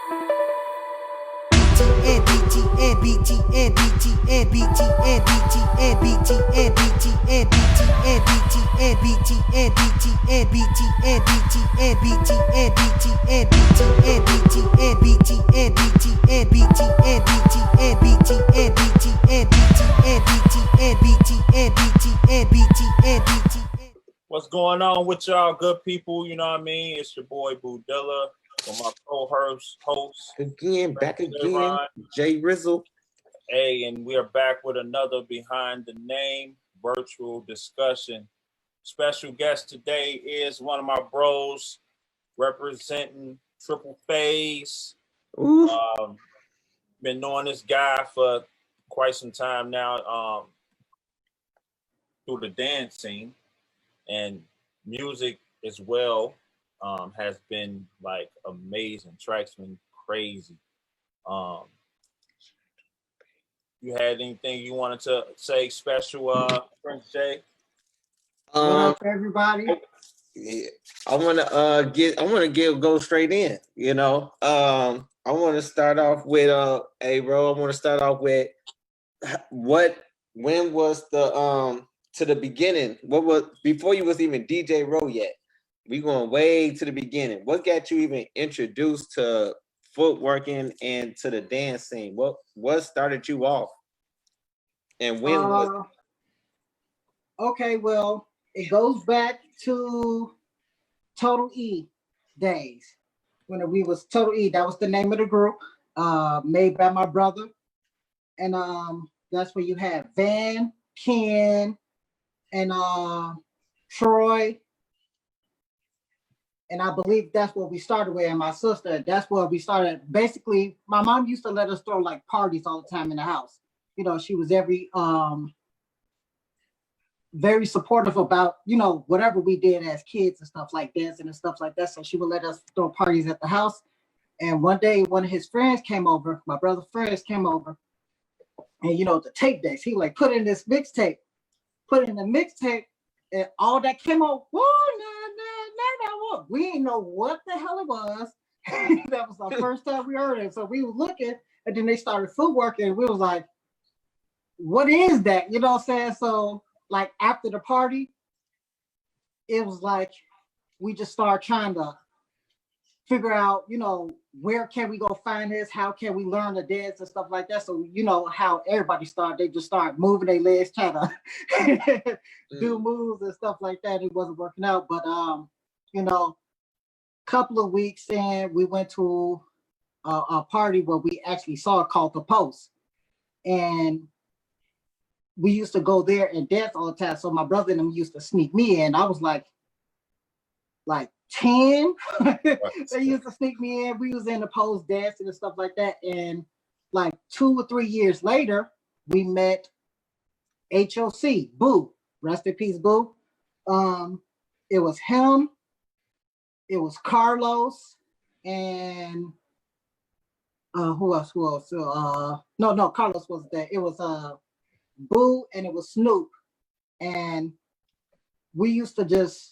What's going on with y'all good people? You know what I mean? It's your boy Budilla with my co-host back again, Jay Rizzle. Hey, and we are back with another Behind the Name virtual discussion. Special guest today is one of my bros representing Triple Phaze. Been knowing this guy for quite some time now through the dance scene. And music as well has been like amazing. Tracks been crazy. You had anything you wanted to say special, Prince Jay? What up, everybody? Yeah, I want to go straight in. You know, I want to start off with hey bro. I want to start off with when was the to the beginning? What was before you was even DJ Row yet? We going way to the beginning. What got you even introduced to footworking and to the dance scene? What started you off? And when was it? Okay, well, it goes back to Total E days. When we was Total E, that was the name of the group, made by my brother. And that's where you had Van, Ken, and Troy, and I believe that's what we started with, and my sister. That's where we started. Basically, my mom used to let us throw like parties all the time in the house. You know, she was very supportive about, you know, whatever we did as kids and stuff like dancing and stuff like that. So she would let us throw parties at the house. And one day, one of his friends came over. My brother's friends came over, and you know, the tape decks. He like put in this mixtape. Put in the mixtape, and all that came out. We didn't know what the hell it was. That was the first time we heard it. So we were looking, and then they started footworking, and we was like, "What is that?" You know what I'm saying? So, like after the party, it was like we just started trying to figure out, you know, where can we go find this? How can we learn to dance and stuff like that? So, you know, how everybody started, they just started moving their legs, trying to do moves and stuff like that. It wasn't working out. But, you know, a couple of weeks in, we went to a party where we actually saw it called The Post. And we used to go there and dance all the time. So my brother and them used to sneak me in. I was like 10. They used to sneak me in. We was in the Post dancing and stuff like that. And like 2 or 3 years later, we met HOC, Boo. Rest in peace, Boo. It was him, it was Carlos, and who else? No, Carlos wasn't there. It was Boo and it was Snoop. And we used to just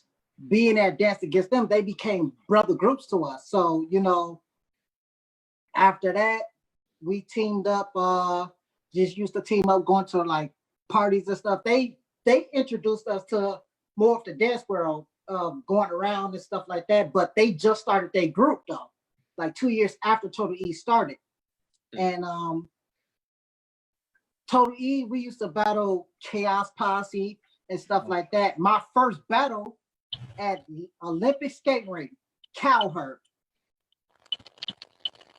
being there dancing against them. They became brother groups to us. So, you know, after that, we teamed up, just used to team up going to like parties and stuff. They introduced us to more of the dance world, going around and stuff like that. But they just started their group though, like 2 years after Total E started. And Total E, we used to battle Chaos Posse and stuff like that. My first battle at the Olympic skate rink, Cowherd.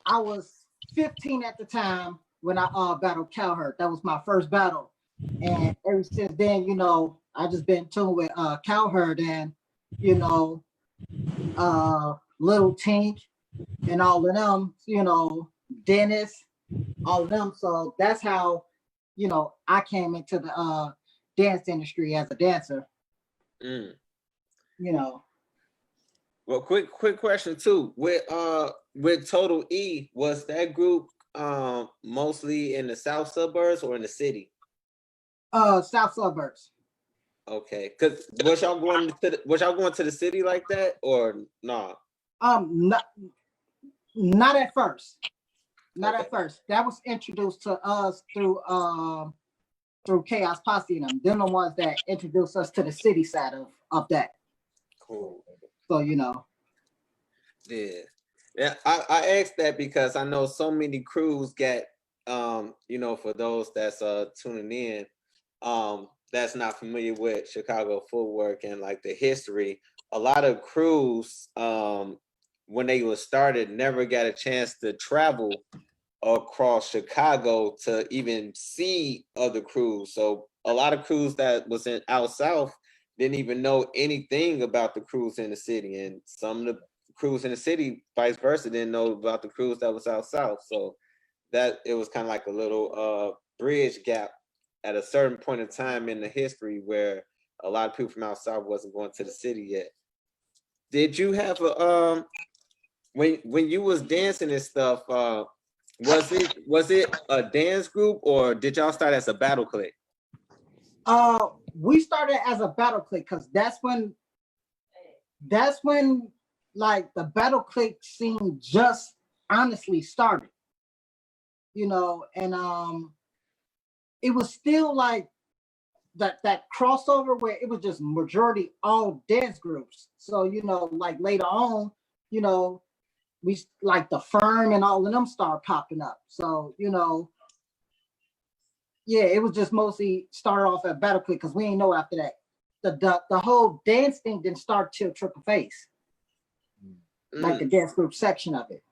I was 15 at the time when I battled Cowherd. That was my first battle. And ever since then, you know, I just been tuned with Cowherd and, you know, Little Tink and all of them, you know, Dennis, all of them. So that's how, you know, I came into the dance industry as a dancer. You know. Well, quick question too. With Total E, was that group mostly in the south suburbs or in the city? South suburbs. Okay, because was y'all going to the city like that or not? Not at first. Not Okay. at first. That was introduced to us through Chaos Posse and them. They're the ones that introduced us to the city side of that. Cool. So Yeah. Yeah, I asked that because I know so many crews get for those that's tuning in, that's not familiar with Chicago footwork and like the history, a lot of crews when they were started never got a chance to travel across Chicago to even see other crews. So a lot of crews that was in out south didn't even know anything about the crews in the city, and some of the crews in the city, vice versa, didn't know about the crews that was out south. So that it was kind of like a little bridge gap at a certain point in time in the history where a lot of people from out south wasn't going to the city yet. Did you have a when you was dancing and stuff? Was it a dance group or did y'all start as a battle clique? we started as a battle clique because that's when like the battle clique scene just honestly started. And it was still like that crossover where it was just majority all dance groups. So like later on, we like the Firm and all of them start popping up. So yeah, it was just mostly started off at battle clique because we ain't know after that. The whole dance thing didn't start till Triple Face, like the dance group section of it.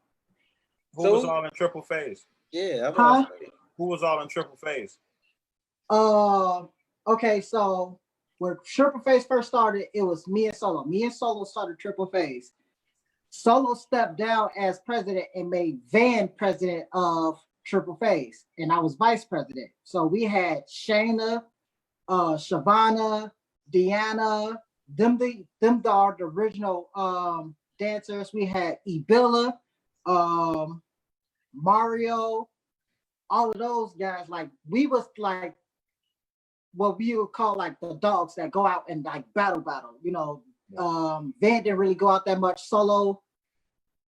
Who was all in Triple Phaze? Yeah, who was all in Triple Phaze? Okay, so when Triple Face first started, it was me and Solo. Me and Solo started Triple Face. Solo stepped down as president and made Van president of Triple Face, and I was vice president. So we had Shayna, Shavana, Deanna, them are the original dancers. We had Ebilla, Mario, all of those guys. Like we was like what we would call like the dogs that go out and like battle. Van didn't really go out that much. Solo,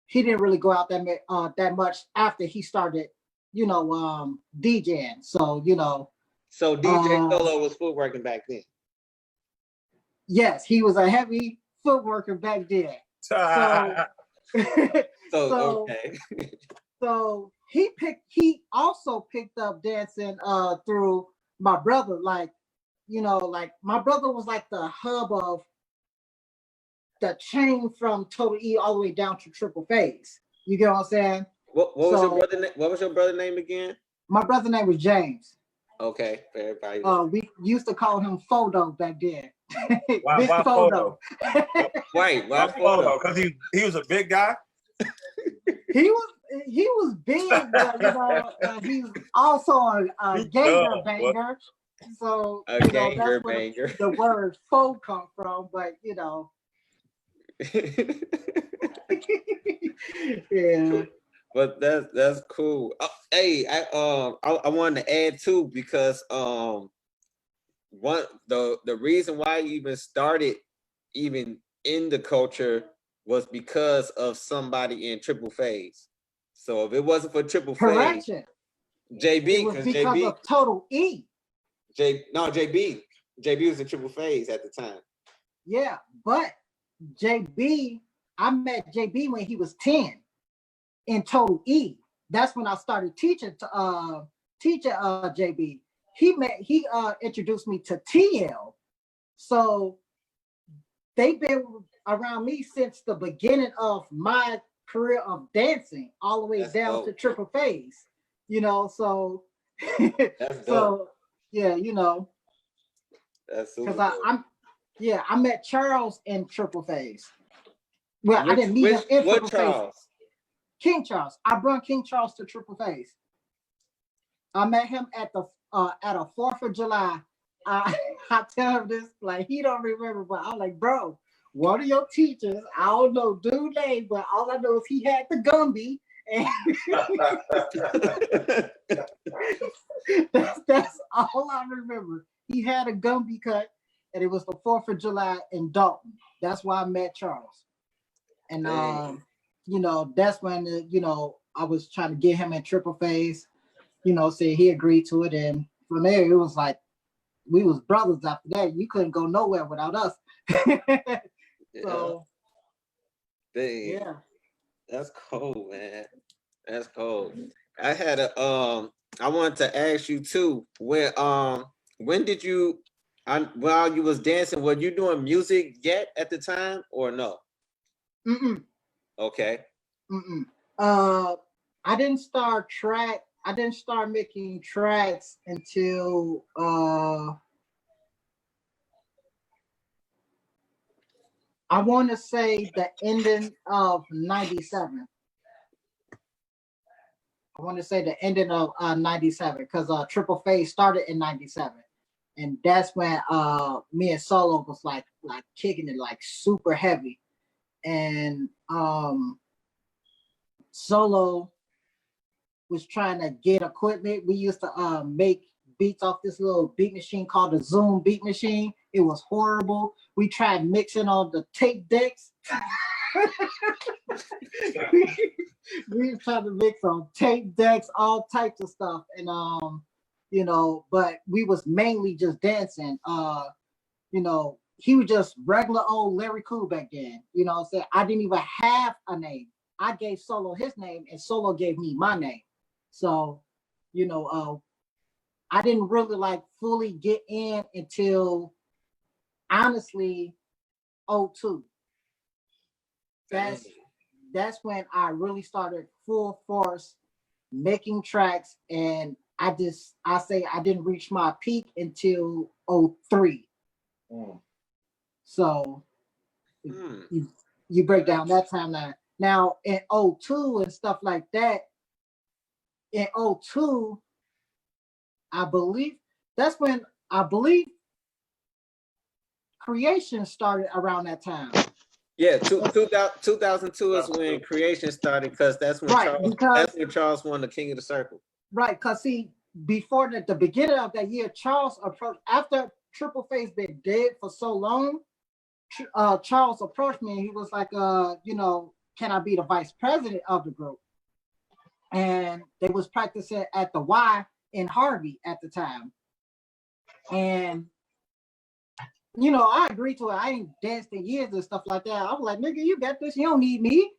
he didn't really go out that much after he started, DJing. So So DJ Solo was footworking back then. Yes, he was a heavy footworker back then. So Okay. So he also picked up dancing through my brother. Like my brother was like the hub of the chain from Total E all the way down to Triple Phase. You get what I'm saying? What was your brother name? What was your brother name again? My brother's name was James. Okay, for everybody. We used to call him Photo back then. Why Photo? Why Photo? Because he was a big guy. He was big, but he's also a ganger banger. So a that's ganger where banger. the word "faux" come from. But yeah. But that's cool. Hey, I wanted to add too because the reason why you even started even in the culture was because of somebody in Triple Phase. So if it wasn't for Triple Phase, JB, it was because of Total E. JB was in Triple Phase at the time. Yeah, but JB, I met JB when he was 10 in Total E. That's when I started teaching JB. He introduced me to TL. So they've been around me since the beginning of my career of dancing, all the way that's down dope. To Triple Phase. So that's so yeah, that's super. Because I met Charles in Triple Phase. Well, I didn't meet him in Triple Phase. King Charles. I brought King Charles to Triple Phase. I met him at a 4th of July. I tell him this, like he don't remember, but I'm like, bro, one of your teachers, I don't know dude name, but all I know is he had the Gumby. And that's all I remember. He had a Gumby cut, and it was the 4th of July in Dalton. That's why I met Charles. And that's when I was trying to get him in triple phase. Say he agreed to it, and from there it was like we was brothers. After that, you couldn't go nowhere without us. So yeah, that's cold, man. That's cold. I had I wanted to ask you too. When did you? While you was dancing, were you doing music yet at the time or no? Okay. I didn't start making tracks until I want to say the ending of 97. I want to say the ending of 97 because Triple Phase started in 97. And that's when me and Solo was like kicking it like super heavy. And Solo was trying to get equipment. We used to make beats off this little beat machine called the Zoom beat machine. It was horrible. We tried mixing on the tape decks. we were trying to mix on tape decks, all types of stuff. And but we was mainly just dancing. He was just regular old Larry Cool back then. I didn't even have a name. I gave Solo his name and Solo gave me my name. So, I didn't really like fully get in until honestly 02. That's when I really started full force making tracks, and I say I didn't reach my peak until 03. So you break down that timeline. Now in 02 and stuff like that, in 02, I believe Creation started around that time. Yeah, 2002 is when Creation started because that's when Charles won the King of the Circle. Right, because see, before the beginning of that year, Charles approached, after Triple Phase been dead for so long, Charles approached me and he was like, can I be the vice president of the group? And they was practicing at the Y in Harvey at the time. And I agreed to it. I ain't danced in years and stuff like that. I was like, nigga, you got this. You don't need me.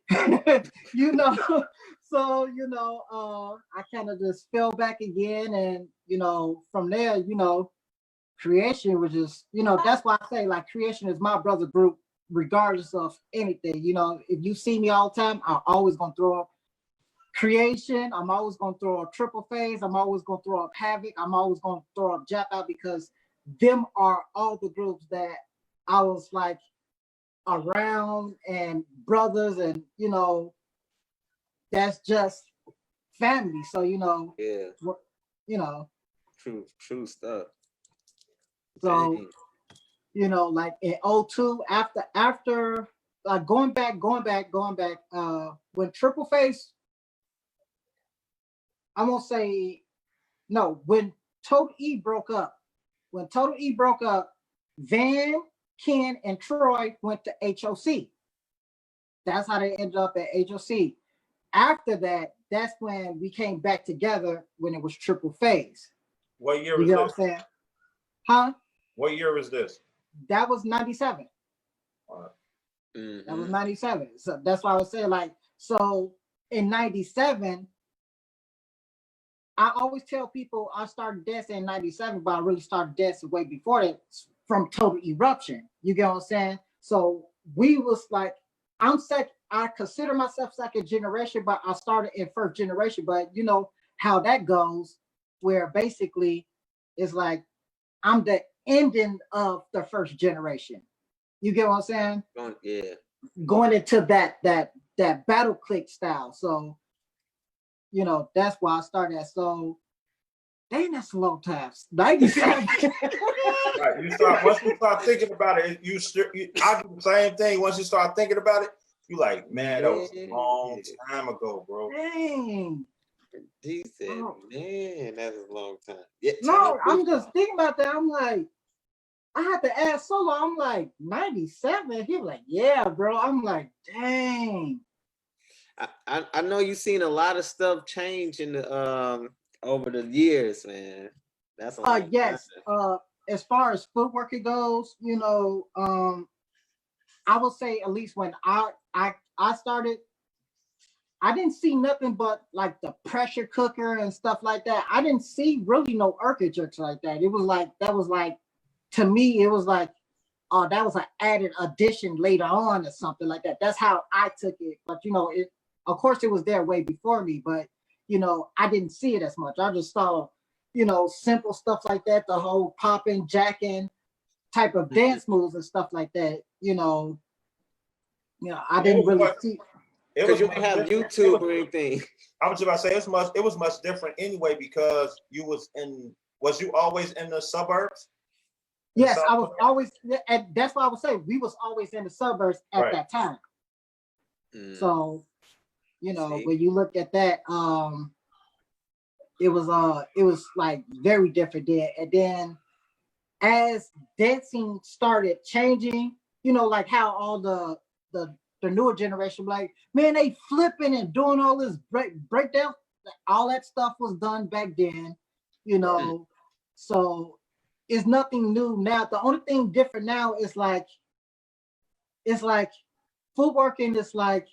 So, I kind of just fell back again. And, from there, Creation was just, that's why I say like Creation is my brother group, regardless of anything. If you see me all the time, I'm always going to throw up Creation. I'm always going to throw up Triple Phase. I'm always going to throw up Havoc. I'm always going to throw up Jap Out because them are all the groups that I was like around and brothers and that's just family. So true stuff. So like in 02 after like going back when Triple Phase, I'm gonna say no, when Total E broke up. When Total E broke up, Van, Ken, and Troy went to HOC. That's how they ended up at HOC. After that, that's when we came back together when it was Triple Phase. What year was this? What I'm saying? Huh? What year was this? That was 97. That was 97. So that's why I was saying, like, so in 97, I always tell people I started dancing in 97, but I really started dancing way before that from Total Eruption. You get what I'm saying? So we was like, I consider myself second generation, but I started in first generation. But you know how that goes, where basically it's like I'm the ending of the first generation. You get what I'm saying? Yeah. Going into that battle click style. So that's why I started that. So, dang, that's a long time. 97. Right. Once you start thinking about it, I do the same thing. Once you start thinking about it, you like, man, that was a long time ago, bro. Dang. He said, man, that's a long time. Yeah, no, I'm just thinking about that. I'm like, I had to ask Solo. I'm like, 97? He was like, yeah, bro. I'm like, dang. I know you've seen a lot of stuff change in the over the years, man. That's a lot. Yes. As far as footwork goes, I will say at least when I started, I didn't see nothing but like the pressure cooker and stuff like that. I didn't see really no jerks like that. It was like to me, it was like, oh, that was an added addition later on or something like that. That's how I took it. But it, of course, it was there way before me, but I didn't see it as much. I just saw, simple stuff like that, the whole popping, jacking type of dance moves and stuff like that. I didn't really see. Because you don't have YouTube or anything. I was just about to say it was much different anyway because was you always in the suburbs? Yes, I was always, and that's why I would say we was always in the suburbs at that time. So, when you look at that, it was like very different there. And then as dancing started changing, like how all the newer generation, like, man, they flipping and doing all this breakdown. All that stuff was done back then, so it's nothing new now. The only thing different now is like, footworking is like,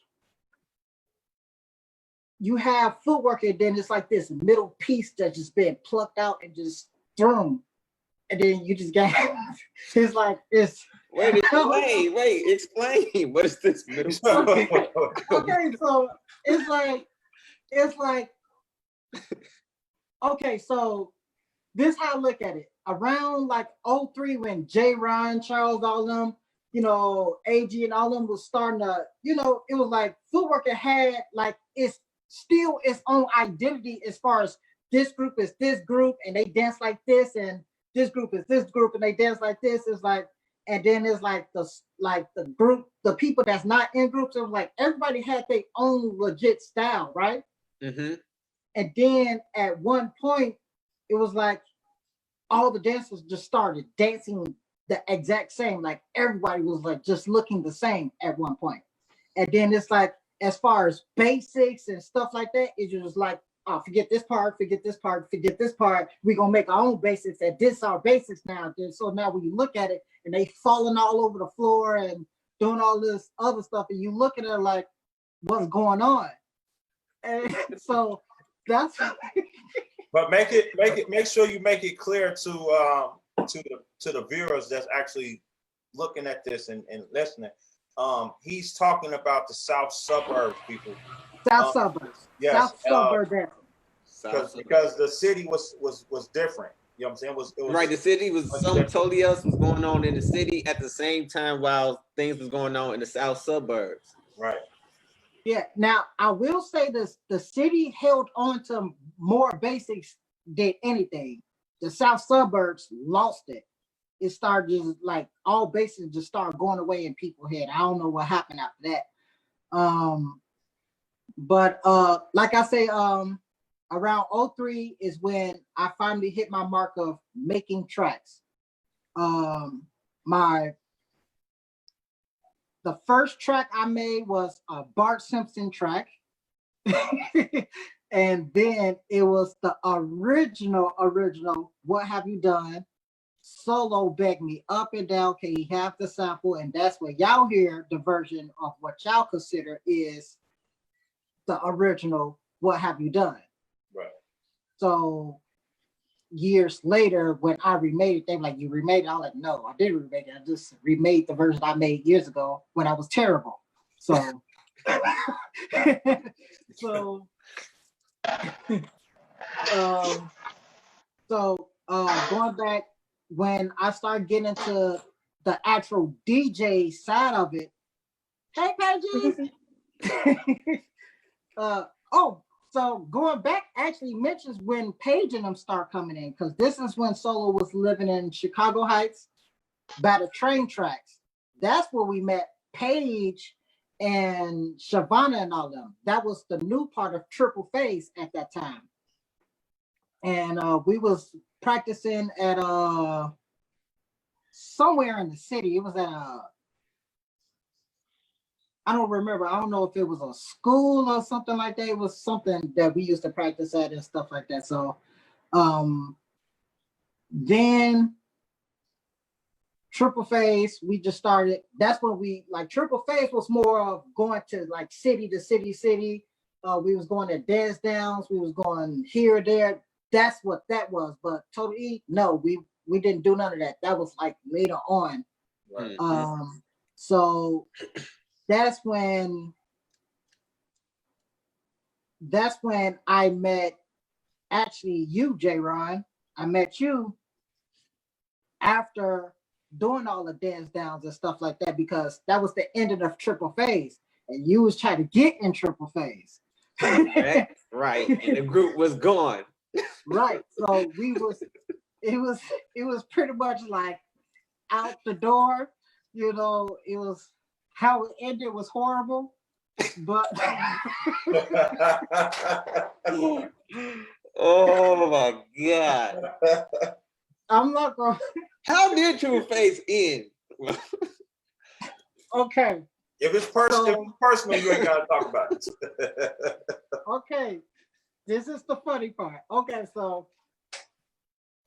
you have footwork and then it's like this middle piece that's just been plucked out and just thrown. And then you just got, it's like, it's, Wait, explain. What is this middle? Okay, so it's like, okay, so this how I look at it. Around like 03 when Jay Ryan, Charles, all them, AG and all them was starting to, it was like footwork had like it's still its own identity as far as this group is this group and they dance like this, and this group is this group and they dance like this. It's like, and then it's like the group, the people that's not in groups, it was like everybody had their own legit style, right? Mm-hmm. And then at one point, it was like all the dancers just started dancing the exact same. Like everybody was like just looking the same at one point. And then it's like, as far as basics and stuff like that, it's just like, oh, forget this part, forget this part, forget this part. We're gonna make our own basics, and this our basics now. So now when you look at it and they falling all over the floor and doing all this other stuff, and you look at it like, what's going on? And so that's but make sure you make it clear to the viewers that's actually looking at this and listening. He's talking about the South Suburbs people. South Suburbs. Yes, South Suburbs. Because the city was different. You know what I'm saying? It was right. The city was something totally else was going on in the city at the same time while things was going on in the South Suburbs. Right. Yeah. Now I will say this: the city held on to more basics than anything. The South Suburbs lost it. It started just like all basics just started going away in people's head. I don't know what happened after that. But like I say, around 03 is when I finally hit my mark of making tracks. The first track I made was a Bart Simpson track. And then it was the original, What Have You Done? Solo begged me up and down, can he have the sample? And that's what y'all hear, the version of what y'all consider is the original What Have You Done? Right. So years later, when I remade it, they were like, you remade it? I was like, no, I didn't remake it. I just remade the version I made years ago when I was terrible. So, going back, when I started getting into the actual DJ side of it, hey, Paige. So going back actually mentions when Paige and them start coming in, because this is when Solo was living in Chicago Heights by the train tracks. That's where we met Paige and Shavana and all them. That was the new part of Triple Phaze at that time. And we was practicing at somewhere in the city. It was at I don't remember. I don't know if it was a school or something like that. It was something that we used to practice at and stuff like that. So then Triple Phaze, we just started. That's when we like Triple Phaze was more of going to like city to city. We was going to dance downs. We was going here or there. That's what that was. But Total E, no, we didn't do none of that. That was like later on. Right. So that's when I met actually you, J-Ron. I met you after doing all the dance downs and stuff like that, because that was the ending of Triple Phaze, and you was trying to get in Triple Phaze. Right. And the group was gone. Right. So it was pretty much like out the door. You know, it was how it ended was horrible. But oh my God. I'm not gonna. How did True Face end? Okay. If it's personal, you ain't gotta talk about it. Okay. This is the funny part. Okay, so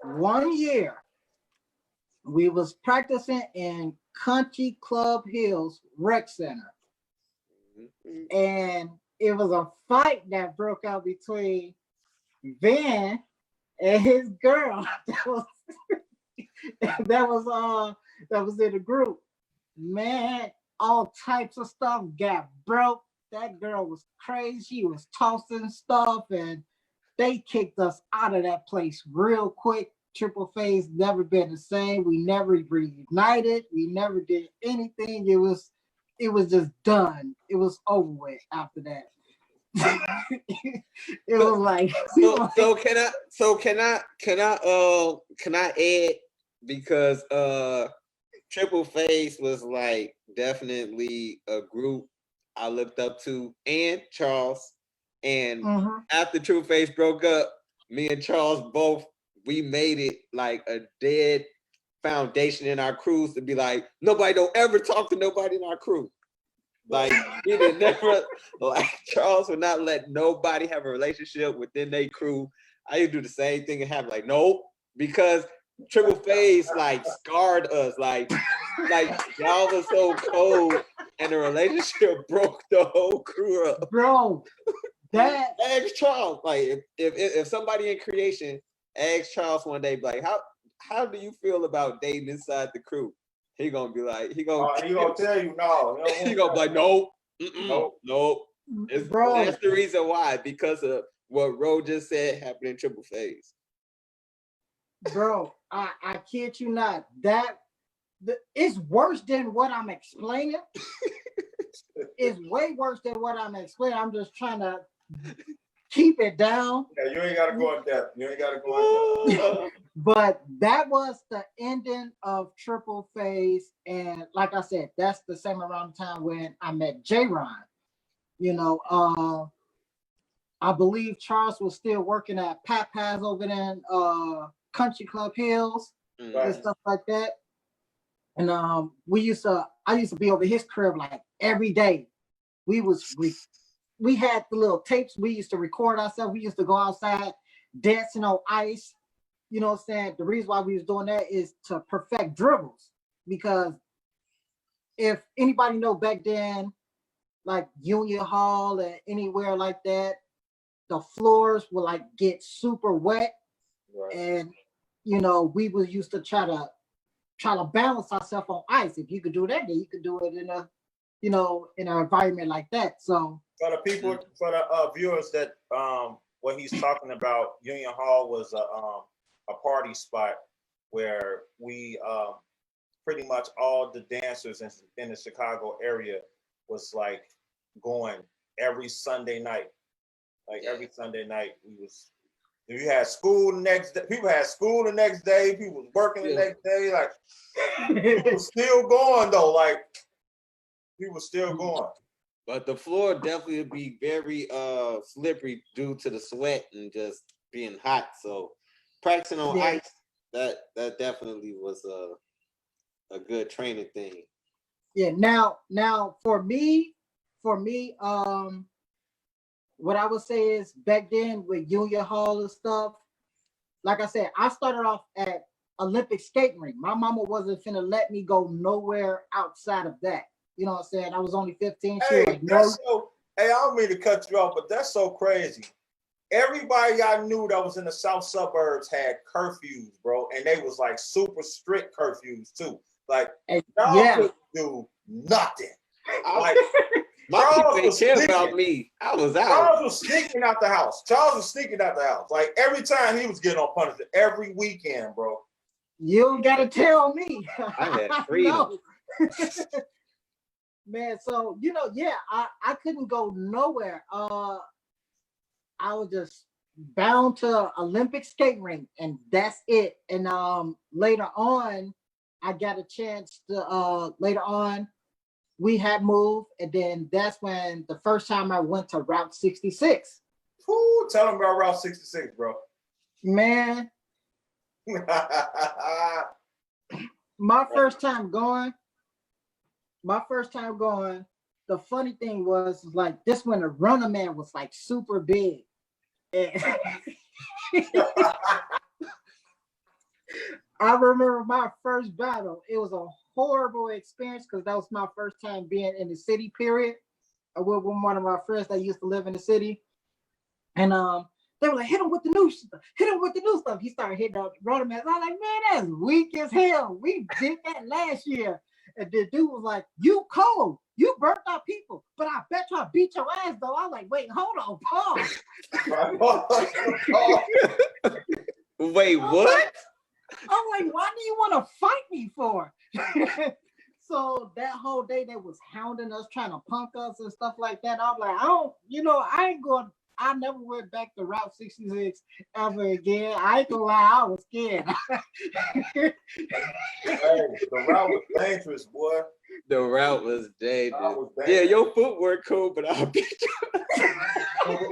1 year we was practicing in Country Club Hills Rec Center. And it was a fight that broke out between Van and his girl that was in the group. Man, all types of stuff got broke. That girl was crazy. She was tossing stuff, and they kicked us out of that place real quick. Triple Phaze never been the same. We never reunited. We never did anything. It was just done. It was over with after that. It was like can I add, because Triple Phaze was like definitely a group I looked up to, and Charles. And after True Phaze broke up, me and Charles both, we made it like a dead foundation in our crews to be like, nobody don't ever talk to nobody in our crew. Like we did never, like Charles would not let nobody have a relationship within their crew. I used to do the same thing and have like, nope, because Triple Phaze like scarred us. Like y'all was so cold, and the relationship broke the whole crew up. Bro, that ask Charles. Like if somebody in creation asked Charles one day, like, how do you feel about dating inside the crew? He gonna be like, he gonna tell you no. He gonna be like, nope, nope. Bro, that's the reason why, because of what Ro just said happened in Triple Phaze. Bro, I kid you not. It's worse than what I'm explaining. It's way worse than what I'm explaining. I'm just trying to keep it down. Yeah, you ain't gotta go in depth. But that was the ending of Triple Phaze, and like I said, that's the same around the time when I met J-Ron. You know, I believe Charles was still working at Papa's over in Country Club Hills and stuff like that. And I used to be over his crib like every day. We had the little tapes. We used to record ourselves. We used to go outside dancing on ice. You know what I'm saying? The reason why we was doing that is to perfect dribbles. Because if anybody know back then, like Union Hall and anywhere like that, the floors would like get super wet. Right. And you know, we was used to try to balance ourselves on ice. If you could do that, then you could do it in in an environment like that. So for the viewers that what he's talking about, Union Hall was a party spot where we pretty much all the dancers in the Chicago area was like going every Sunday night. Like every Sunday night we had school the next day. People had school the next day. People was working the next day. Like people was still going though. Like people still going. But the floor definitely would be very slippery due to the sweat and just being hot. So practicing on ice, that definitely was a good training thing. Yeah. Now for me, for me, what I would say is back then with Union Hall and stuff, like I said, I started off at Olympic skating rink. My mama wasn't finna let me go nowhere outside of that. You know what I'm saying? I was only 15. Hey, like, that's so. Hey, I don't mean to cut you off, but that's so crazy. Everybody I knew that was in the south suburbs had curfews, bro, and they was like super strict curfews too. Like y'all couldn't do nothing. Like my people cared about me. I was out. Charles was sneaking out the house. Like every time he was getting on punishment every weekend, bro. You don't gotta tell me. I had freedom. Man, so I couldn't go nowhere. I was just bound to Olympic skate rink, and that's it. And later on, I got a chance to later on we had moved, and then that's when the first time I went to Route 66. Ooh, tell them about Route 66, bro. Man. My first time going, the funny thing was like this when the runner man was like super big. And I remember my first battle. It was a horrible experience because that was my first time being in the city, period. I was with one of my friends that used to live in the city. And they were like, hit him with the new stuff. He started hitting up runner man. I was like, man, that's weak as hell. We did that last year. And the dude was like, you cold. You burnt our people. But I bet you I beat your ass, though. I was like, wait, hold on, pause. Wait, what? I'm like, why do you want to fight me for? So that whole day they was hounding us, trying to punk us and stuff like that. I'm like, I never went back to Route 66 ever again. I ain't gonna lie, I was scared. Hey, the route was dangerous, boy. The route was dangerous. Yeah, your footwork cool, but I'll beat you.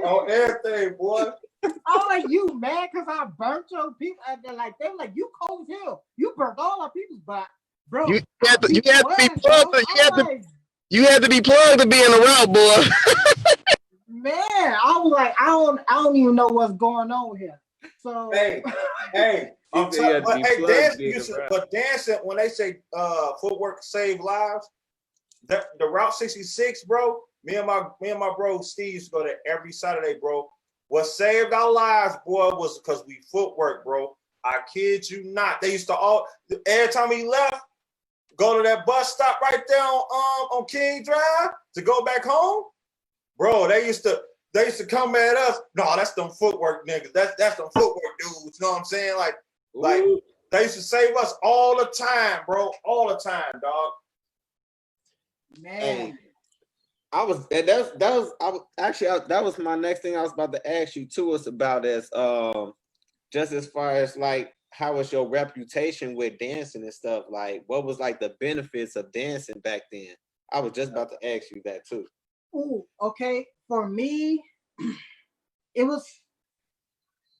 on everything, boy. I'm like, you mad because I burnt your people? And they were like, you cold as hell. You burnt all our people's, but bro, you had to be plugged. You had to be plugged to be in the route, boy. Man, I was like, I don't even know what's going on here. So hey, dancing when they say footwork save lives, the Route 66, bro. Me and my bro Steve used to go there every Saturday, bro. What saved our lives, boy, was because we footwork, bro. I kid you not. They used to every time he left, go to that bus stop right there on King Drive to go back home. Bro, they used to come at us. No, that's them footwork niggas. That's them footwork dudes. You know what I'm saying? Like they used to save us all the time, bro. All the time, dog. Man. That was my next thing I was about to ask you too. It's about as just as far as like how was your reputation with dancing and stuff? Like what was like the benefits of dancing back then? I was just about to ask you that too. Ooh, okay. For me,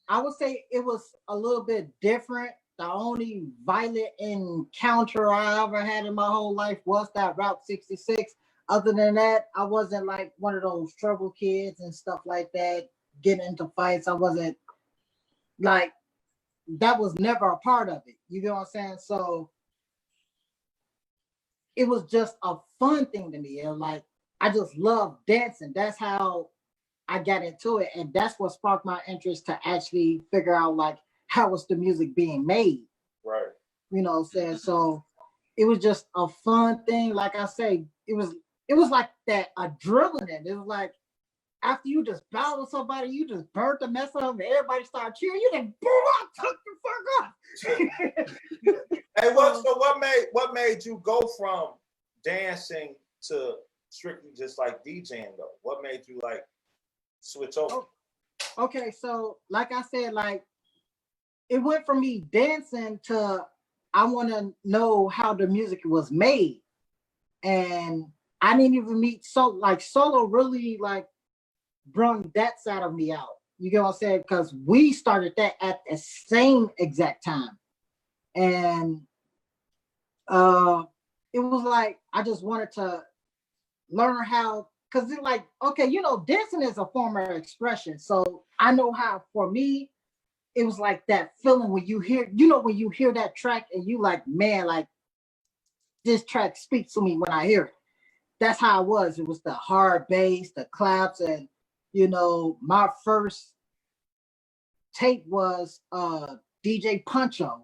I would say it was a little bit different. The only violent encounter I ever had in my whole life was that Route 66. Other than that, I wasn't like one of those trouble kids and stuff like that, getting into fights. I wasn't like, that was never a part of it. You know what I'm saying? So it was just a fun thing to me. And like, I just love dancing. That's how I got into it. And that's what sparked my interest to actually figure out like, how was the music being made? Right. You know what I'm saying? So it was just a fun thing. Like I say, it was like that adrenaline. It was like after you just battled somebody, you just burnt the mess up and everybody started cheering, you then boom, took the fuck up. Hey, what made you go from dancing to strictly just like DJing though? What made you like switch over? Okay, so like I said, like it went from me dancing to I want to know how the music was made. And I didn't even meet Solo really like brung that side of me out. You get what I'm saying? Because we started that at the same exact time. And it was like I just wanted to learn how because it's like, okay, you know, dancing is a form of expression. So I know how, for me, it was like that feeling when you hear, you know, when you hear that track and you like, man, like this track speaks to me when I hear it. That's how it was. It was the hard bass, the claps, and you know, my first tape was DJ Puncho,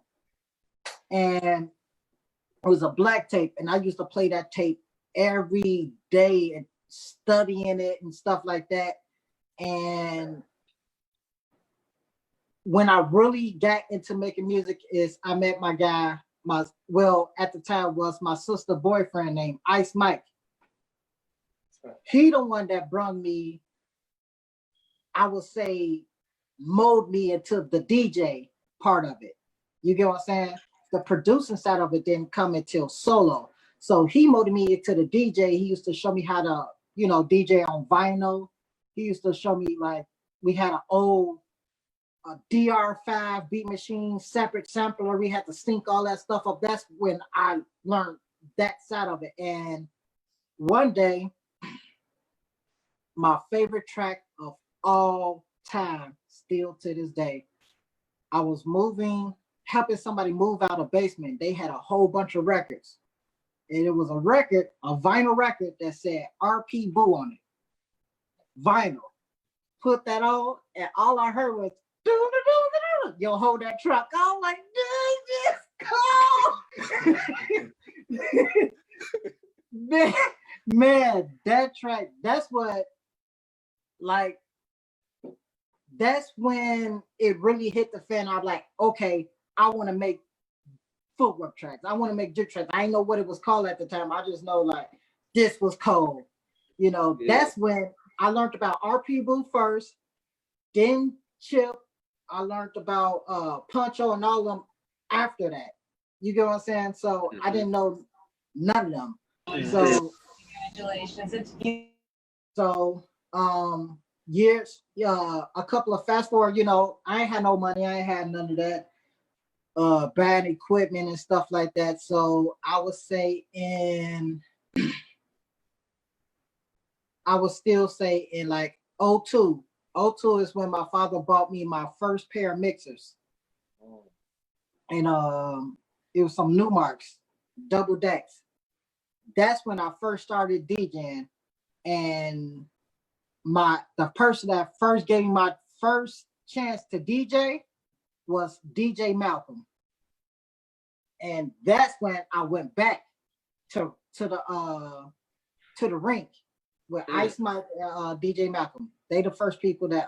and it was a black tape, and I used to play that tape every day and studying it and stuff like that. And when I really got into making music is I met my guy, at the time was my sister boyfriend named Ice Mike. He the one that brought me, I would say, mold me into the DJ part of it. You get what I'm saying? The producing side of it didn't come until solo. So he molded me into the DJ. He used to show me how to, you know, DJ on vinyl. He used to show me, like, we had an old DR5 beat machine, separate sampler. We had to sync all that stuff up. That's when I learned that side of it. And one day, my favorite track of all time, still to this day, I was helping somebody move out a basement. They had a whole bunch of records. And it was a record, a vinyl record that said RP Boo on it. Vinyl. Put that on, and all I heard was, doo-doo-doo-doo-doo. Yo, hold that truck. I'm like, dude, just go. man, that track, that's what, like, that's when it really hit the fan. I'm like, okay, I want to make footwork tracks. I want to make jig tracks. I didn't know what it was called at the time. I just know, like, this was cold. You know, That's when I learned about RP Boo first, then Chip. I learned about Puncho and all of them after that. You get what I'm saying? So I didn't know none of them. So congratulations. So years, a couple of fast forward, you know, I ain't had no money, I ain't had none of that. Bad equipment and stuff like that. So I would say I would still say in like 02. 02 is when my father bought me my first pair of mixers. And it was some Newmarks, double decks. That's when I first started DJing. And the person that first gave me my first chance to DJ was DJ Malcolm. And that's when I went back to the rink with Ice Mike and DJ Malcolm. They the first people that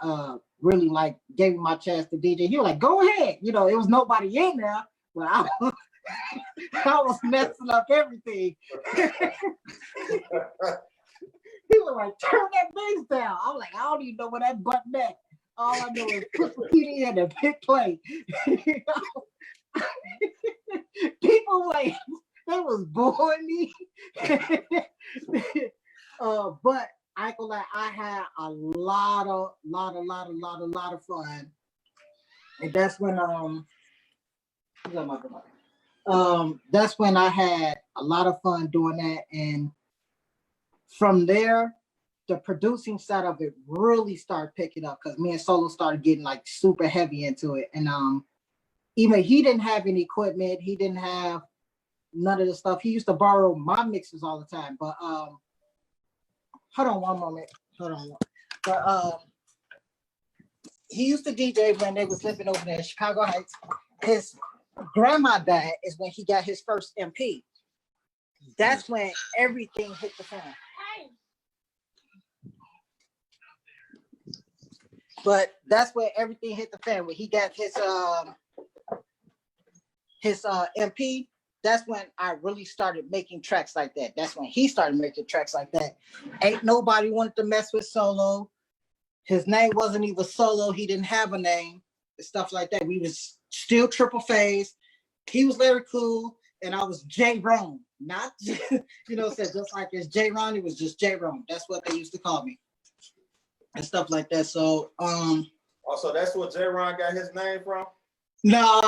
really like gave me my chance to DJ. He was like, go ahead. You know, it was nobody in there, but I was messing up everything. He was like, turn that bass down. I was like, I don't even know where that button at. All I know is put the CD in and hit play. People like, they was boring me. But I ain't gonna lie, I had a lot of fun. And that's when that's when I had a lot of fun doing that. And from there, the producing side of it really started picking up because me and Solo started getting like super heavy into it. And even he didn't have any equipment, he didn't have none of the stuff. He used to borrow my mixes all the time. But hold on one moment. But he used to DJ when they was living over there in Chicago Heights. His grandma died is when he got his first MP. That's when everything hit the fan. But that's where everything hit the fan. When he got his MP, that's when I really started making tracks like that. That's when he started making tracks like that. Ain't nobody wanted to mess with Solo. His name wasn't even Solo. He didn't have a name and stuff like that. We was still Triple Phaze. He was Larry Cool, and I was J Rome. Not, you know, said just like it's J Ron, it was just J Rome. That's what they used to call me. And stuff like that. So also that's what J Ron got his name from? No.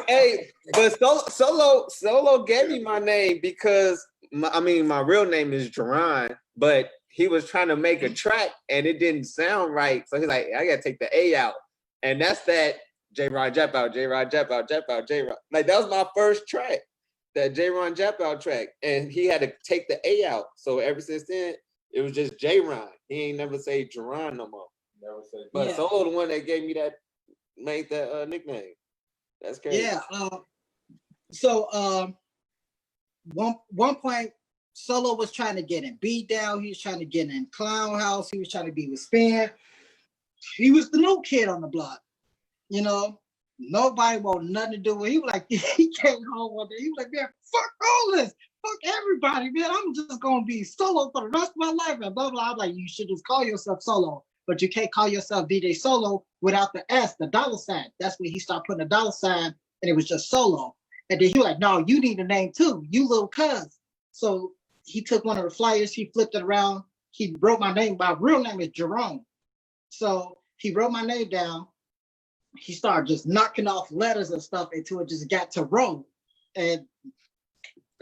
Hey, but Solo gave me my name because my real name is Jerron, but he was trying to make a track and it didn't sound right. So he's like, I gotta take the A out. And that's that J-Ron Jap Out, J-Ron Jap Out, Jap Out, J-Ron. Like that was my first track, that J-Ron Jap Out track. And he had to take the A out. So ever since then, it was just J-Ron. He ain't never say Jerron no more. Never said. But Solo the one that gave me that, made that nickname. That's crazy. Yeah. So one point, Solo was trying to get in Beat Down. He was trying to get in Clown House. He was trying to be with Spin. He was the new kid on the block. You know, nobody wanted nothing to do with. He was like, he came home one day. He was like, man, fuck all this. Fuck everybody, man. I'm just gonna be Solo for the rest of my life and blah blah. I'm like, you should just call yourself Solo, but you can't call yourself DJ Solo without the S, the dollar sign. That's when he started putting a dollar sign, and it was just Solo. And then he was like, no, you need a name too, you little cuz. So he took one of the flyers, he flipped it around, he wrote my name. My real name is Jerome. So he wrote my name down. He started just knocking off letters and stuff until it just got to Rome. And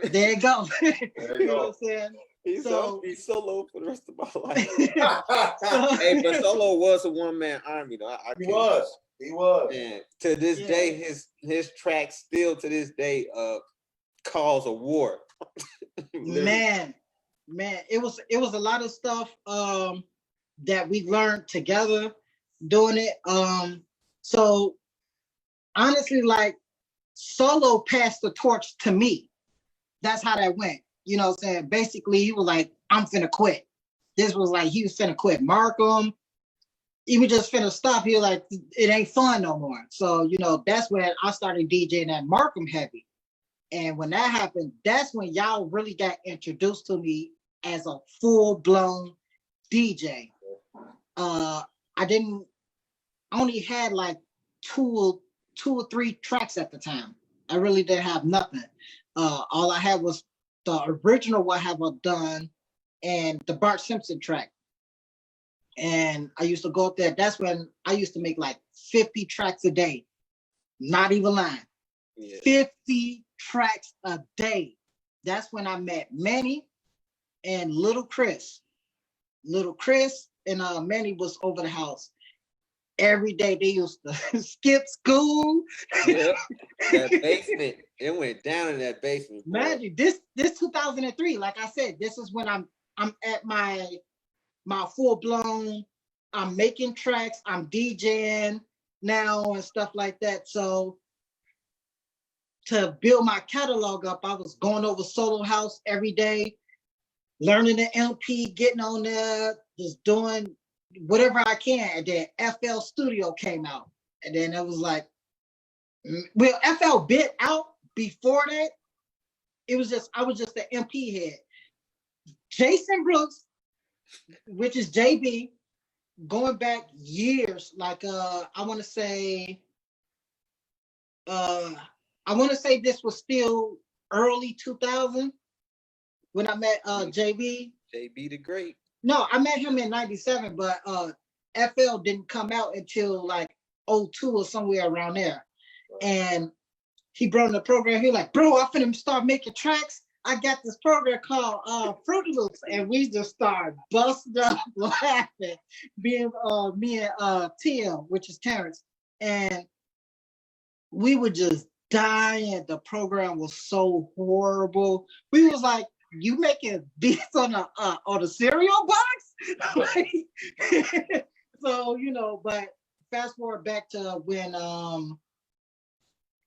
there you go. There you know go. what I'm saying? He's So- be Solo for the rest of my life. Hey, but Solo was a one-man army, though. I He can't- was. He was. And to this Yeah. day, his tracks still to this day cause a war. Literally. man, it was a lot of stuff that we learned together doing it. So honestly, like Solo passed the torch to me. That's how that went. You know what I'm saying? Basically, he was like, I'm finna quit. This was like, he was finna quit. Markham, he was just finna stop. He was like, it ain't fun no more. So, you know, that's when I started DJing at Markham heavy. And when that happened, that's when y'all really got introduced to me as a full-blown DJ. I only had like two or three tracks at the time. I really didn't have nothing. All I had was the original What Have I Done and the Bart Simpson track. And I used to go up there. That's when I used to make like 50 tracks a day. Not even lying. Yeah. 50 tracks a day. That's when I met Manny and Little Chris. Little Chris and Manny was over the house. Every day they used to skip school. Yep. That basement, it went down in that basement. boy. Imagine this 2003. Like I said, this is when I'm at my full blown. I'm making tracks. I'm DJing now and stuff like that. So to build my catalog up, I was going over Solo House every day, learning the LP, getting on there, just doing whatever I can. And then FL Studio came out. And then it was like, well, FL bit out before that. I was just the MP head. Jason Brooks, which is JB, going back years, like I want to say this was still early 2000 when I met JB. JB the Great. No, I met him in 97, but FL didn't come out until like 02 or somewhere around there. And he brought in the program. He was like, bro, I'm finna start making tracks. I got this program called Fruity Loops, and we just started busting up laughing. Being me and Tim, which is Terrence, and we were just dying. The program was so horrible. We was like, you making beats on a cereal box? Like, so, you know, but fast forward back to when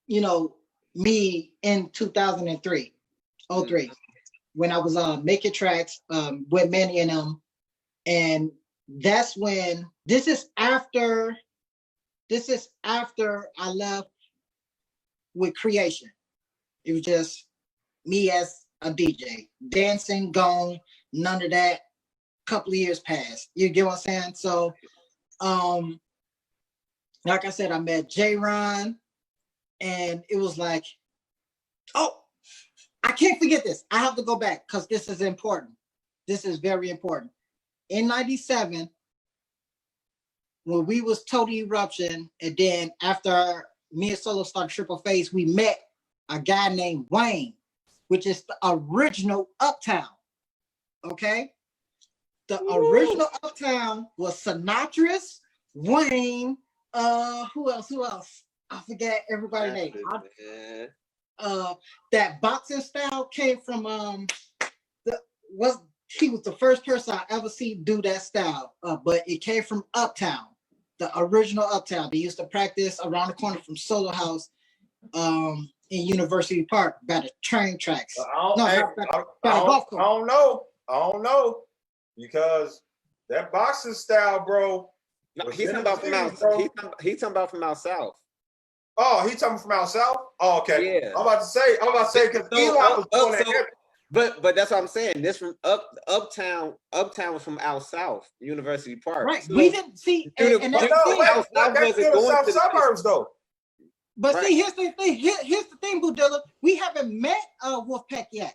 you know, me in 2003, when I was making tracks with Manny and them. And that's when, this is after I left with Creation. It was just me as a DJ, dancing, gone, none of that. Couple of years passed. You get what I'm saying? So, like I said, I met J-Ron, and it was like, oh, I can't forget this. I have to go back because this is important. This is very important. In 97, when we was Total Eruption, and then after me and Solo started Triple Phaze, we met a guy named Wayne. which is the original Uptown. Okay, the original Uptown was Sinatra's, Wayne. Who else? I forget everybody's name. That boxing style came from he was the first person I ever see do that style. But it came from Uptown, the original Uptown. They used to practice around the corner from Solo House, in University Park by the train tracks. I don't know because that boxing style, bro. No, he's talking about from out. He's talking about from out south. Oh, he talking from out south. Oh, okay. Yeah. I'm about to say because Eli was doing that. But that's what I'm saying. This from Uptown was from out south, University Park. Right. So we didn't see, and that's the That's south suburbs though. But see, here's the thing. Here's the thing, Budilla. We haven't met Wolfpack yet.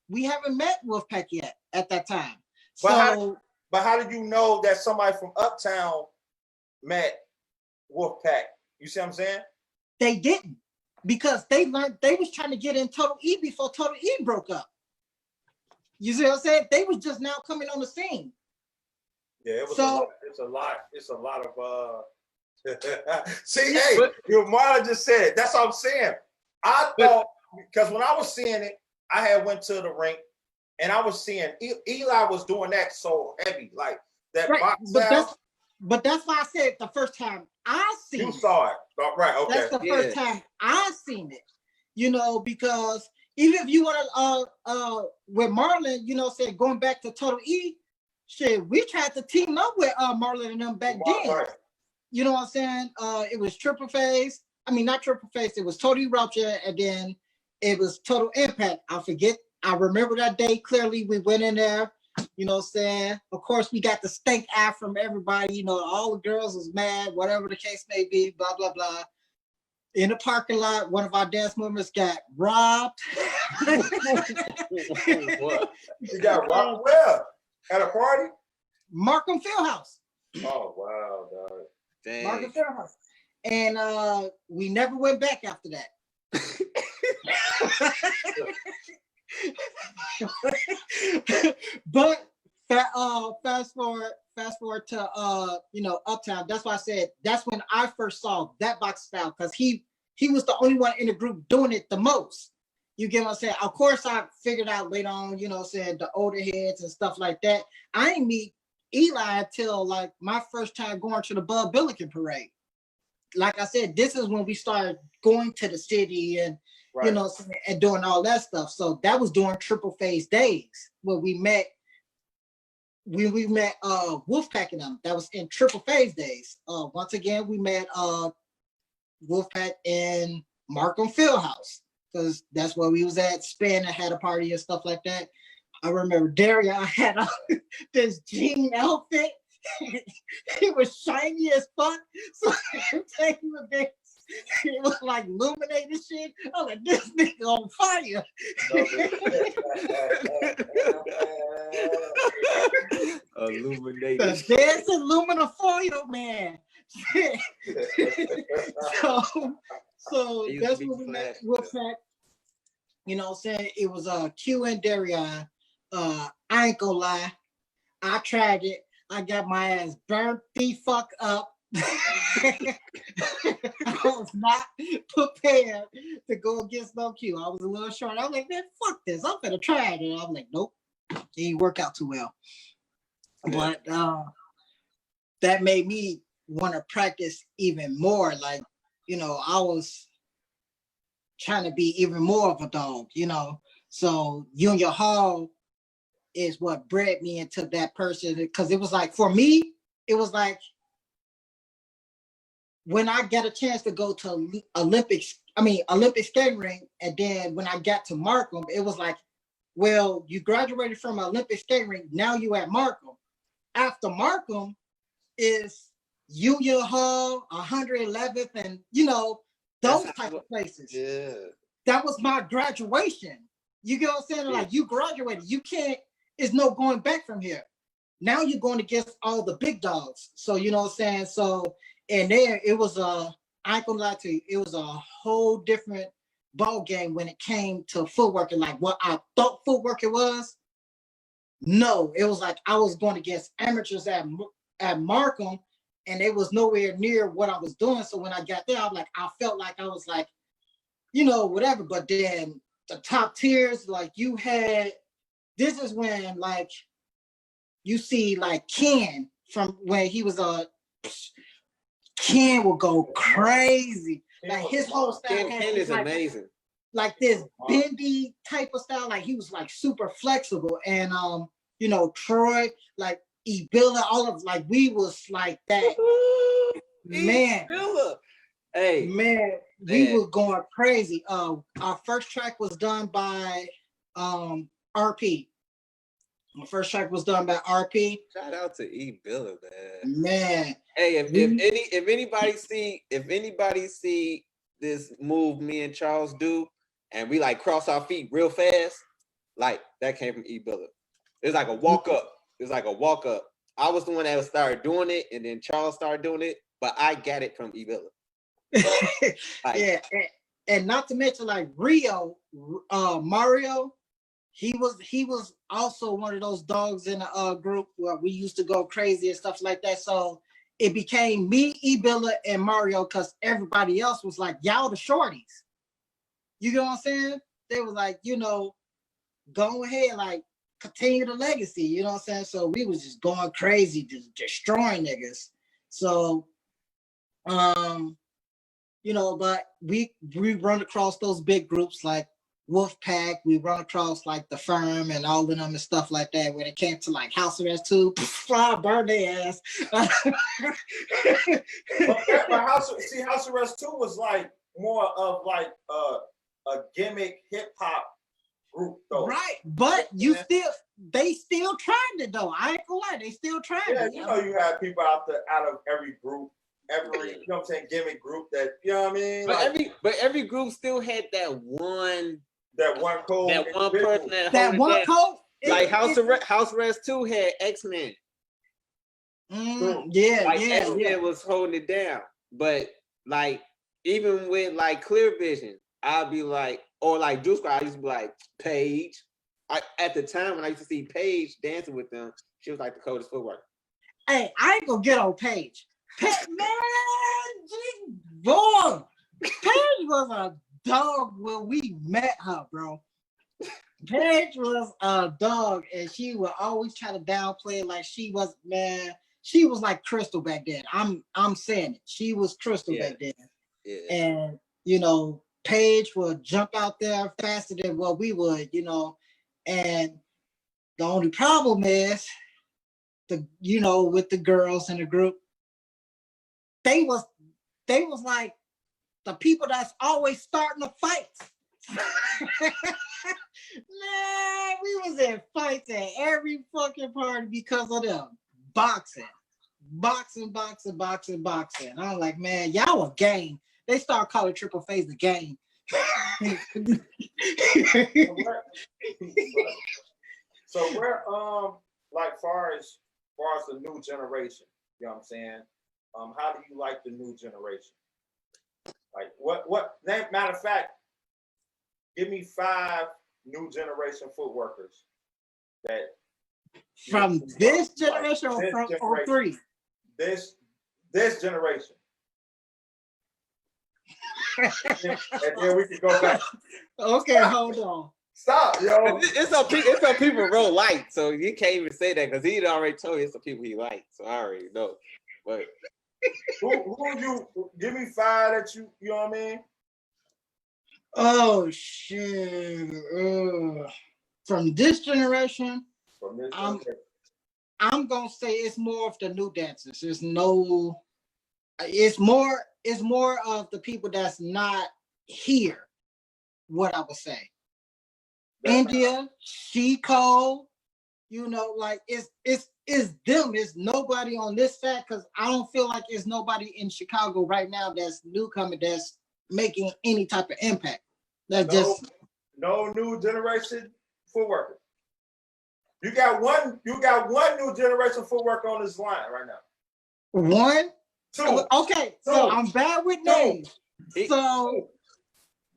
We haven't met Wolfpack yet at that time. But how did you know that somebody from Uptown met Wolfpack? You see what I'm saying? They didn't, because they was trying to get in Total E before Total E broke up. You see what I'm saying? They was just now coming on the scene. Yeah, it was it's a lot of see, hey, your Marlon just said, that's what I'm saying. I thought, because when I was seeing it, I had went to the rink and I was seeing Eli was doing that so heavy, like that box sound. But that's why I said the first time I seen it. You saw it. Right, okay. That's the first time I seen it. You know, because even if you want to with Marlon, you know, say going back to Total E, shit, we tried to team up with Marlon and them back then. Right. You know what I'm saying? It was Triple Phaze. I mean, not Triple Phaze. It was Total Rupture, and then it was Total Impact. I remember that day clearly. We went in there. You know what I'm saying? Of course, we got the stink eye from everybody. You know, all the girls was mad, whatever the case may be, blah, blah, blah. In the parking lot, one of our dance members got robbed. What? You got robbed where? At a party? Markham Fieldhouse. Oh, wow, dog. Dang. Markham Fieldhouse. And we never went back after that. But fast forward to you know, Uptown. That's why I said that's when I first saw that box style, because he was the only one in the group doing it the most. You get what I'm saying? Of course, I figured out later on, you know, saying the older heads and stuff like that. I didn't meet Eli until like my first time going to the Bud Billiken parade. Like I said, this is when we started going to the city and you know, and doing all that stuff. So that was during Triple Phaze days where we met. We met Wolfpack and them. That was in Triple Phaze days. Once again, we met Wolfpack in Markham Fieldhouse, because that's where we was at. Spin and had a party and stuff like that. I remember Daria had this jean outfit. He was shiny as fuck. So taking the big. It was like illuminated shit. I'm like, this nigga on fire. Illuminated. The dancing aluminum foil, man. so that's what we met Wolfpack. You know what I'm saying? It was Q and Darion. I ain't gonna lie. I tried it. I got my ass burnt the fuck up. I was not prepared to go against no Q. I was a little short. I was like, man, fuck this. I'm gonna try it. And I'm like, nope, it didn't work out too well. But that made me want to practice even more. Like, you know, I was trying to be even more of a dog, you know. So Junior Hall is what bred me into that person, because it was like, for me, it was like, when I got a chance to go to Olympic skating ring, and then when I got to Markham, it was like, well, you graduated from Olympic skating ring, now you at Markham. After Markham is Union Hall, 111th, and you know, those type of places. Yeah. That was my graduation. You get what I'm saying? Like, you graduated, you can't, there's no going back from here. Now you're going against all the big dogs. So you know what I'm saying? So, and there it was I ain't gonna lie to you, it was a whole different ball game when it came to footwork and like what I thought footwork it was. No, it was like I was going against amateurs at Markham, and it was nowhere near what I was doing. So when I got there, I'm like, I felt like I was like, you know, whatever. But then the top tiers, like you had, this is when like you see like Ken from when he was Ken will go crazy. Like his whole style Ken is like, amazing. Like this bendy type of style. Like he was like super flexible. And you know, Troy, like E-Billa, all of like we was like that. Man. E-Billa. Hey. Man, we was going crazy. Our first track was done by RP. My first track was done by RP. Shout out to E-Billa, man. Man. Hey, if anybody see this move me and Charles do, and we like cross our feet real fast, like that came from E-Billa. It's like a walk up. It's like a walk up. I was the one that started doing it, and then Charles started doing it, but I got it from E-Billa. Like, yeah, and not to mention like Rio, Mario. He was also one of those dogs in the group where we used to go crazy and stuff like that. So it became me, E-Billa, and Mario because everybody else was like, y'all the shorties. You know what I'm saying? They were like, you know, go ahead, like continue the legacy. You know what I'm saying? So we was just going crazy, just destroying niggas. So, you know, but we run across those big groups like Wolfpack, we run across like the Firm and all of them and stuff like that. When it came to like House Arrest 2, I burned their ass. but House Arrest 2 was like more of like a gimmick hip hop group though. Right, but they still tried it though. I ain't gonna lie, they still tried it. Yeah, you know you have people out of every group. Every, you know what I'm saying, gimmick group that, you know what I mean? But every group still had that one code. That one person that one code. Like House Arrest 2 had X-Men. X-Men was holding it down. But like even with like Clear Vision, I'd be like, or like Juice WRLD, I used to be like Paige. At the time when I used to see Paige dancing with them, she was like the coldest footwork. Hey, I ain't gonna get on Paige. Boy, Paige was a dog when we met her, bro. Paige was a dog, and she would always try to downplay it like she was, man. She was like Crystal back then. I'm saying it. She was Crystal back then. Yeah. And you know, Paige would jump out there faster than what we would, you know. And the only problem is with the girls in the group. They was like the people that's always starting the fights. Man, we was in fights at every fucking party because of them. Boxing. I'm like, man, y'all a gang. They start calling Triple Phaze the gang. So we're like far as the new generation, you know what I'm saying? How do you like the new generation? Like what matter of fact, give me 5 new generation footworkers that from this generation or from 03? This generation. And then we can go back. Okay, hold on. Stop, yo. It's some people real light, so you can't even say that because he already told you it's some people he likes. So I already know. But who you give me 5 that you know what I mean? Oh shit. From this generation, I'm gonna say it's more of the new dancers. It's more of the people that's not here, what I would say. India, Chico, you know, like it's them. It's nobody on this fact because I don't feel like it's nobody in Chicago right now that's newcomer that's making any type of impact. No new generation footworker. You got one new generation footworker on this line right now. One? 2. Okay, so I'm bad with names. So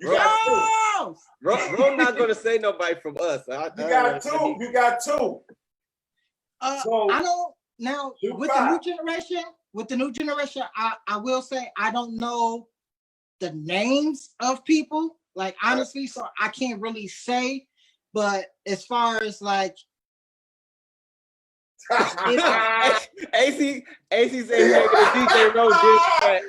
You got two. Charles! Ro not gonna say nobody from us. You got two. You got two. So I don't now you with got- the new generation. With the new generation, I will say I don't know the names of people, like honestly, so I can't really say. But as far as like, AC said he ain't gonna DJ Ro diss track.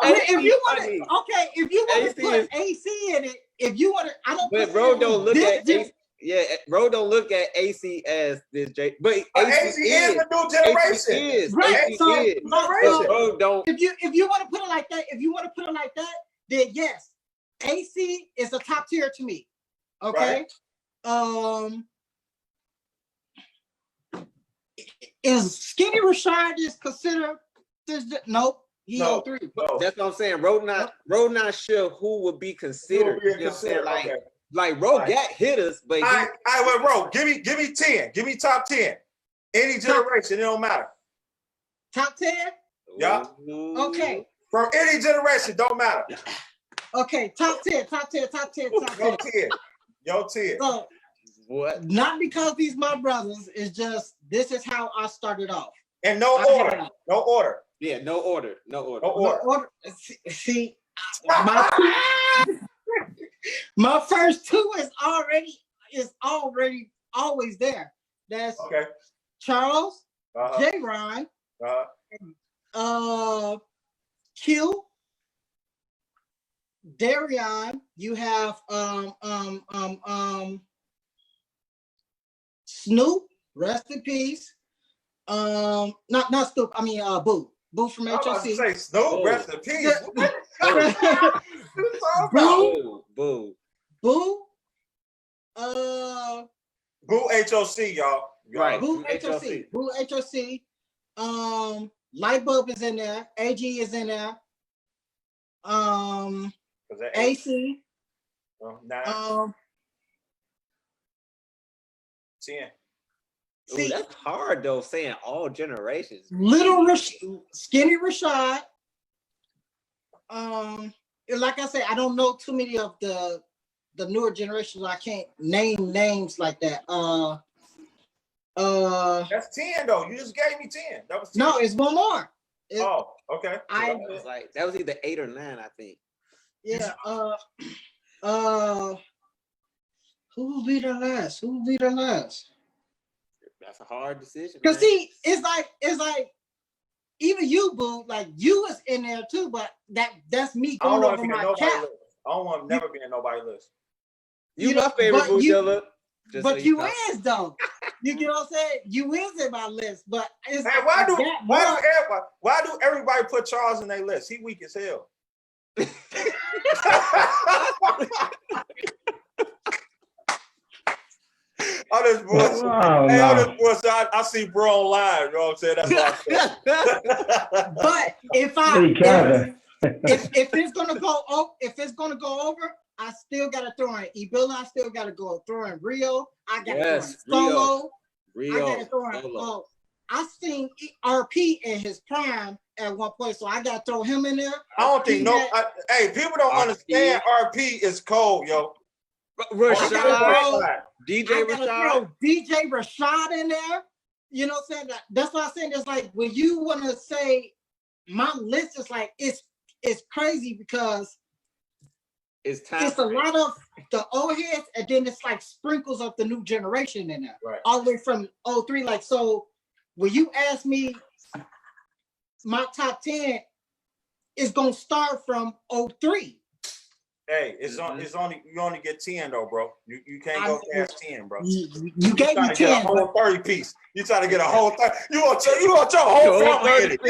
if you want to, okay, if you want AC to put AC in it, if you want to, I don't. But Ro don't look at AC. Yeah, Ro don't look at AC as this J. But AC is the new generation. AC is. Right. AC So, is. generation. Ro don't. if you want to put it like that, then yes, AC is a top tier to me. Okay. Is Skinny Rashad is considered? Nope. He No. 03. No. That's what I'm saying. Ro not sure who would be considered. You'll be You know what I'm saying? considered, okay. Like Ro Right. got hitters, but All right, well, bro, give me 10. Give me top 10. Any generation, it don't matter. Top 10? Yeah. Okay. From any generation, don't matter. Okay, top 10. Yo 10. Yo 10. So, What? not because these my brothers, it's just this is how I started off. And no order. No order. Yeah, no order. No order. No order. See, my first two is already always there. That's Okay. Charles, Uh-huh. J. Ron, Uh-huh. Q, Darion. You have Snoop, rest in peace. Not Snoop. I mean Boo from I was about to HOC. say Snoop, rest in peace. Boo, Boo. Boo. Boo HOC, y'all. Right. Boo HOC. HOC. Boo HOC. Lightbulb is in there. AG is in there. AC. 9, 10. Ooh, See, that's hard though, saying all generations. Skinny Rashad. Like I said, I don't know too many of the newer generations. I can't name names like that. That's 10 though. You just gave me 10. That was 10. No, it's one more. Oh, okay. That was either 8 or 9, I think. Yeah. Who will be the last? That's a hard decision. Cause man. see, it's like even you, Boo, like you was in there too, but that's me I don't going want over to be in my nobody's cap. list. I don't want to never be in nobody's list. you my favorite but Boo you- Dilla. But you is though. You get what I'm saying? You is in my list, but it's Hey, why do everybody put Charles in their list? He weak as hell. I'm just bullshit. Oh, Hey, I'm no. just bullshit. I see bro online. You know what I'm saying? That's what I'm saying. But if Hey, Kevin. if it's gonna go over, I still gotta throw in Ebola. I still gotta go throw in Rio. I gotta Yes, throw in Solo. Rio. I gotta throw in. Solo. I seen RP in his prime at one point, so I gotta throw him in there. I don't think hey, people don't RP. understand RP is cold, yo. Rashad, I DJ gotta Rashad. throw DJ Rashad in there. You know what I'm saying? That's what I'm saying. It's like when you want to say my list is like it's crazy because It's time. it's a lot of the old heads, and then it's like sprinkles of the new generation in there. Right. All the way from 03. Like, so when you ask me my top 10, it's gonna start from 03. Hey, it's only you only get 10 though, bro. You can't go past 10, bro. You gave me trying to get a 10. whole 30 piece. You trying to get a whole 30. You want your whole family in it.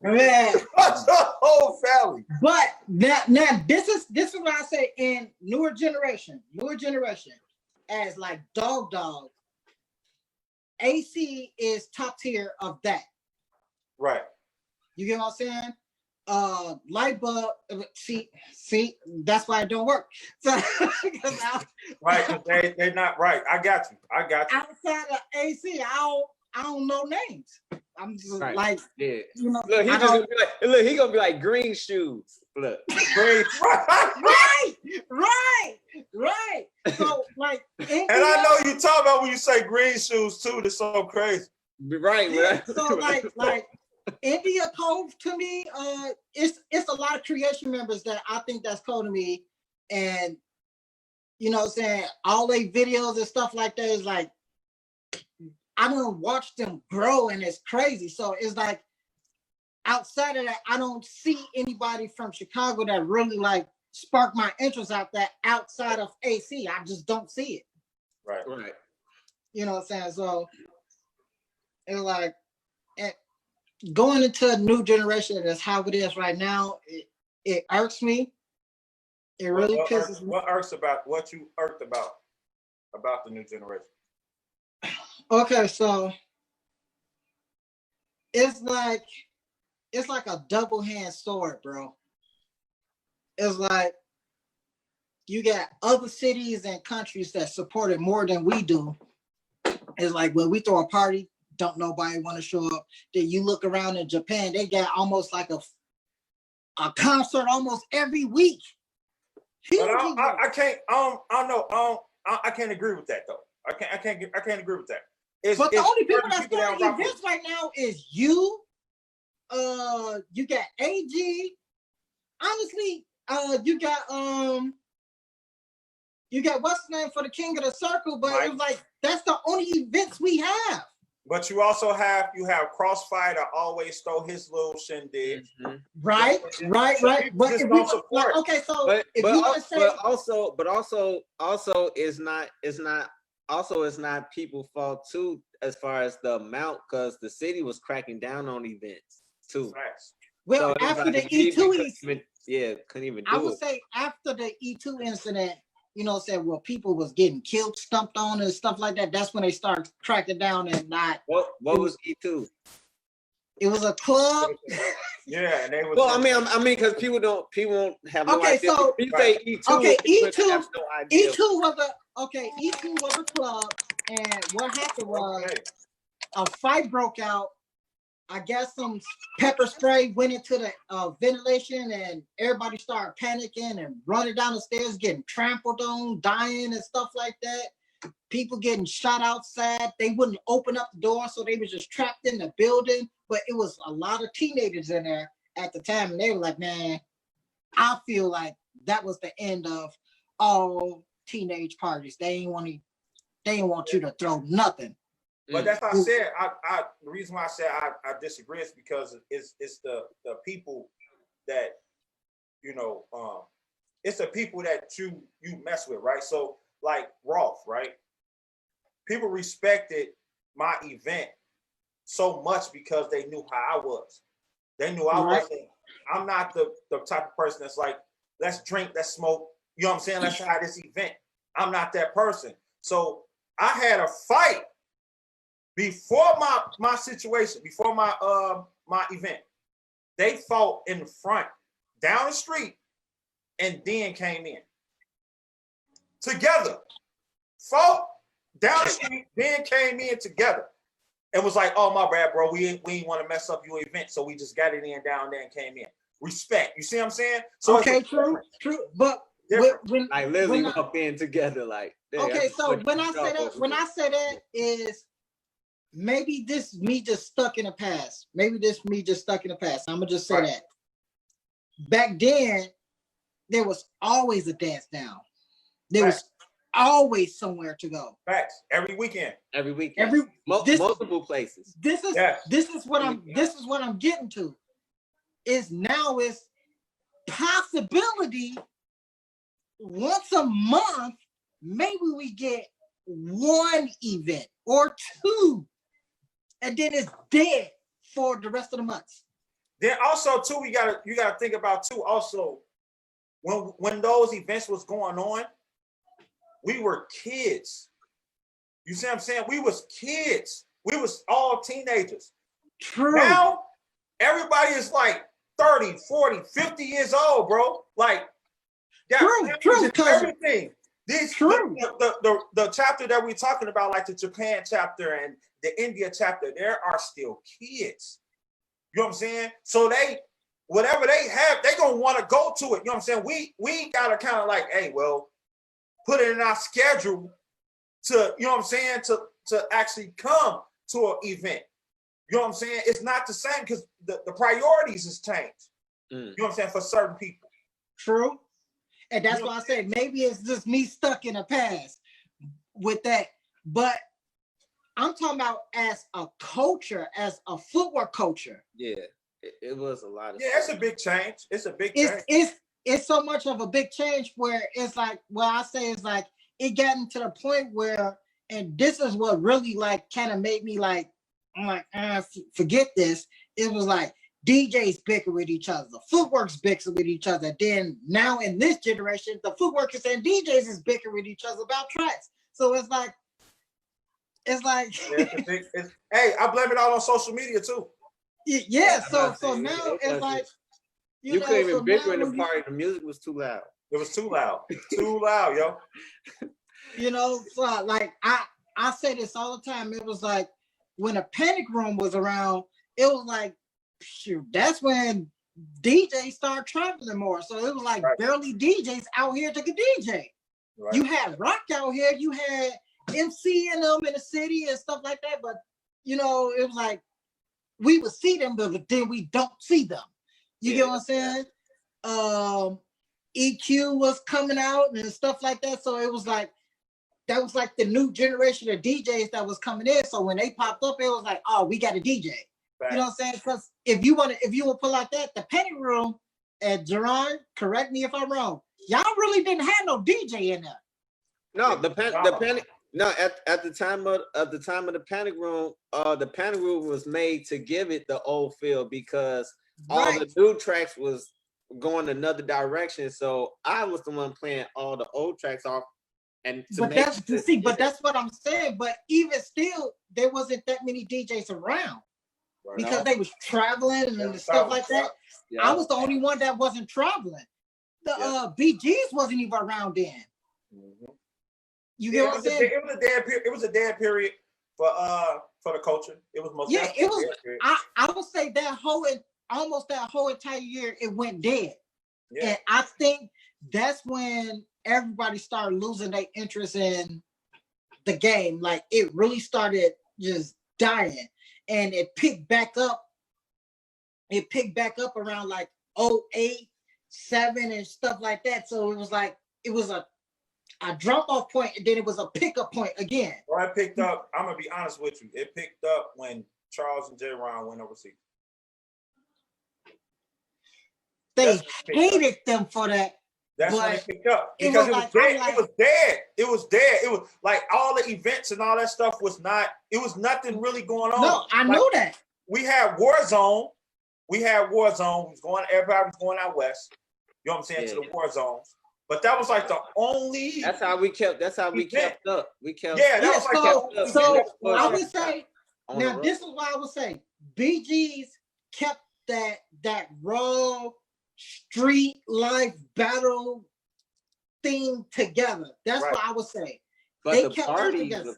Man. The whole family. But now this is what I say in newer generation as like dog. AC is top tier of that. Right. You get what I'm saying? Light bulb. See, that's why it don't work. So Right, because they're not right. I got you. outside of AC, I don't know names. I'm just Right. like, Yeah. you know, Look, he gonna be like green shoes. Look. Great. right. So like, And I know you talk about when you say green shoes too. That's so crazy. Right. yeah, so like India Cove to me, it's a lot of creation members that I think that's cool to me, and you know what I'm saying, all they videos and stuff like that is like, I don't watch them grow and it's crazy. So it's like, outside of that, I don't see anybody from Chicago that really like sparked my interest out that outside of AC. I just don't see it. Right. You know what I'm saying? So it's like, and going into a new generation, that's how it is right now. It irks me. It really pisses me. What you irked about the new generation? Okay, so it's like a double-handed sword, bro. It's like you got other cities and countries that support it more than we do. It's like when we throw a party, don't nobody want to show up. Then you look around in Japan, they got almost like a concert almost every week. But I can't agree with that though. I can't agree with that. But the only people that's throwing events right now is you. You got AG. Honestly, you got what's the name for the King of the Circle, but Mike. It was like that's the only events we have. But you also have Crossfire that always throw his little shindig. Mm-hmm. Right. But if we like, okay, so if you want to say, also it's not people's fault too, as far as the amount, because the city was cracking down on events too. Nice. Well, so after the E2, couldn't even do it. I would say after the E2 incident, you know, said well, people was getting killed, stumped on, and stuff like that. That's when they started cracking down and not. What was E2? It was a club. Yeah, and they was. Well, I mean, because people won't have no idea. So you say E2. Okay, E2 was a club, and what happened was a fight broke out. I guess some pepper spray went into the ventilation, and everybody started panicking and running down the stairs, getting trampled on, dying and stuff like that. People getting shot outside. They wouldn't open up the door, so they were just trapped in the building. But it was a lot of teenagers in there at the time, and they were like, man, I feel like that was the end of all teenage parties. They didn't want you to throw nothing. But that's why I said the reason why I said I disagree is because it's the people that it's the people that you mess with, right? So like Rolf, right? People respected my event so much because they knew how I was. They knew I wasn't. I'm not the type of person that's like, let's drink, let's smoke. You know what I'm saying? Let's try this event. I'm not that person. So I had a fight before my situation, before my event. They fought in the front, down the street, and then came in together. Fought down the street, then came in together, and was like, "Oh, my bad, bro. We ain't want to mess up your event, so we just got it in down there and came in." Respect. You see what I'm saying? So okay, true. But when I literally walk in together, like. Okay, so when I say that is. Maybe this me just stuck in the past. I'm gonna just say that. Back then, there was always a dance down. There was always somewhere to go. Facts. Every weekend. Multiple places. This is what I'm getting to. Is possibility once a month, maybe we get one event or two. And then it's dead for the rest of the months. Then also too, you gotta think about too. Also, when those events was going on, we were kids. You see what I'm saying? We was kids. We was all teenagers. True. Now everybody is like 30, 40, 50 years old, bro. Like, true. Everything. These True. the chapter that we're talking about, like the Japan chapter and the India chapter, there are still kids. You know what I'm saying? So they, whatever they have, they gonna want to go to it. You know what I'm saying? We gotta kind of like, hey, well, put it in our schedule to, you know what I'm saying, to actually come to an event. You know what I'm saying? It's not the same because the priorities has changed. You know what I'm saying, for certain people. True. And that's why I say maybe it's just me stuck in the past with that. But I'm talking about as a culture, as a footwork culture. Yeah, it was a lot of Yeah, it's a big change. It's a big change. It's so much of a big change where it's like, what I say is like, it got into the point where, and this is what really like kind of made me like, I'm like, forget this. It was like DJs bicker with each other, the footworks bicker with each other. Then now in this generation, the footworkers and DJs is bicker with each other about tracks. So it's like, hey, I blame it all on social media too. Yeah, so now it's like, you couldn't even bicker in the party. The music was too loud. It was too loud. Too loud, yo. You know, so like I say this all the time. It was like when a Panic Room was around, it was like, shoot, that's when DJs started traveling more. So it was like barely DJs out here to DJ. Right. You had rock out here, you had MC and them in the city and stuff like that. But you know, it was like we would see them, but then we don't see them. You get what I'm saying? EQ was coming out and stuff like that. So it was like, that was like the new generation of DJs that was coming in. So when they popped up, it was like, oh, we got a DJ. Right. You know what I'm saying? Because if you will pull out that, the Panic Room, and Jerron, correct me if I'm wrong, y'all really didn't have no DJ in there. No, the Panic. No, at the time of the Panic Room was made to give it the old feel because all the new tracks was going another direction. So I was the one playing all the old tracks off. But that's what I'm saying. But even still, there wasn't that many DJs around because they was traveling and stuff like that. Yeah. I was the only one that wasn't traveling. The BGs wasn't even around then. Mm-hmm. You get what I'm saying? It was a dead period for the culture. It was most it was. I would say that almost that whole entire year it went dead, and I think that's when everybody started losing their interest in the game. Like it really started just dying, and it picked back up. It picked back up around like 08, 7 and stuff like that. So it was like it was a drop off point, and then it was a pickup point again. Well, I picked up. I'm gonna be honest with you. It picked up when Charles and J. Ron went overseas. They hated them for that. That's when it picked up because it was dead. It was dead. It was dead. It was like all the events and all that stuff was not. It was nothing really going on. No, I know that. We had Warzone. Everybody was going out west. You know what I'm saying, to the war zones. But that was like the only. That's how we kept up. We kept. Yeah, that was kept up. So I would say now this is why I would say BGs kept that raw street life battle thing together. That's what I would say. But they kept it together.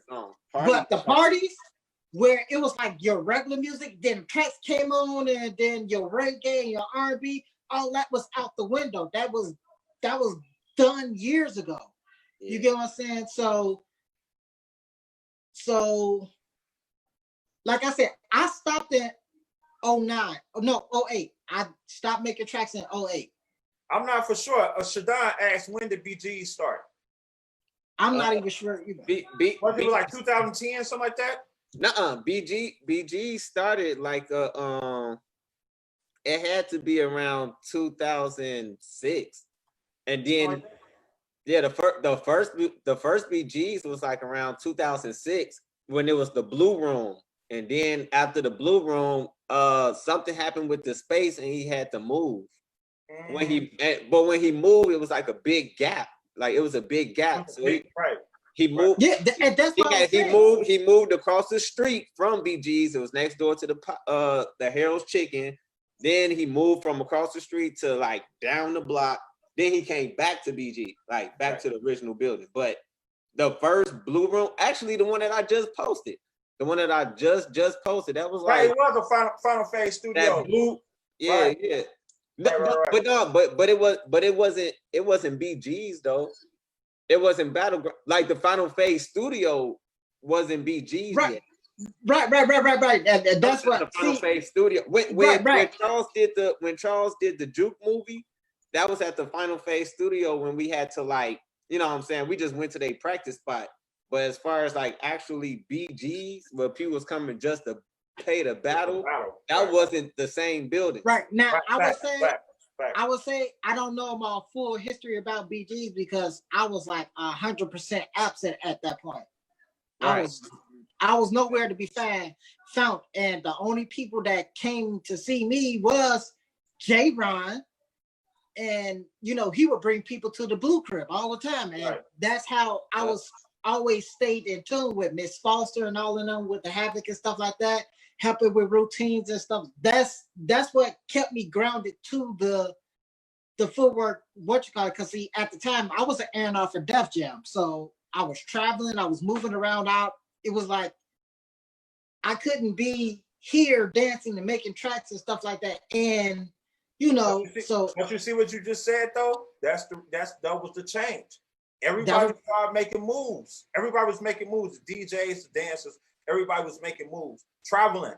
But the parties where it was like your regular music, then tracks came on, and then your reggae and your R&B, all that was out the window. That was done years ago. Yeah. You get what I'm saying? So like I said, I stopped in 08. I stopped making tracks in 08. I'm not for sure. Shadon asked, when did BG start? I'm not even sure either. Was it like 2010, something like that? Nuh-uh. BG started like it had to be around 2006. And then the first BGs was like around 2006 when it was the Blue Room. And then after the Blue Room, something happened with the space and he had to move. When he moved, it was like a big gap. Like it was a big gap. So he moved. Yeah, and that's what he moved across the street from BG's. It was next door to the Harold's Chicken. Then he moved from across the street to like down the block. Then he came back to BG, like back to the original building. But the first Blue Room, actually the one that I just posted, the one that I just posted, that was like it was a final phase studio. that blue, yeah, Right. yeah. Right. But it wasn't BG's though. It wasn't Battleground. Like the Final Phase studio wasn't BG's Right. yet. Right. And that's what the Final Phase studio. When Charles did the Juke movie, that was at the Final Phase studio when we had to like, you know what I'm saying? We just went to their practice spot. But as far as like actually BG's, where people was coming just to pay the battle, that wasn't the same building. Right. Now Right, I would say I don't know my full history about BG's because I was like 100% absent at that point. Right. I was nowhere to be found, and the only people that came to see me was J-Ron, and you know he would bring people to the Blue Crib all the time, and that's how I was always stayed in tune with Miss Foster and all of them with the Havoc and stuff like that, helping with routines and stuff. That's what kept me grounded to the footwork, because see, at the time I was an A&R for Def Jam, so I was traveling, I was moving around out. It was like I couldn't be here dancing and making tracks and stuff like that. And you know, but you see what you just said though? That was the change. Everybody started making moves. Everybody was making moves. The DJs, the dancers, everybody was making moves, traveling,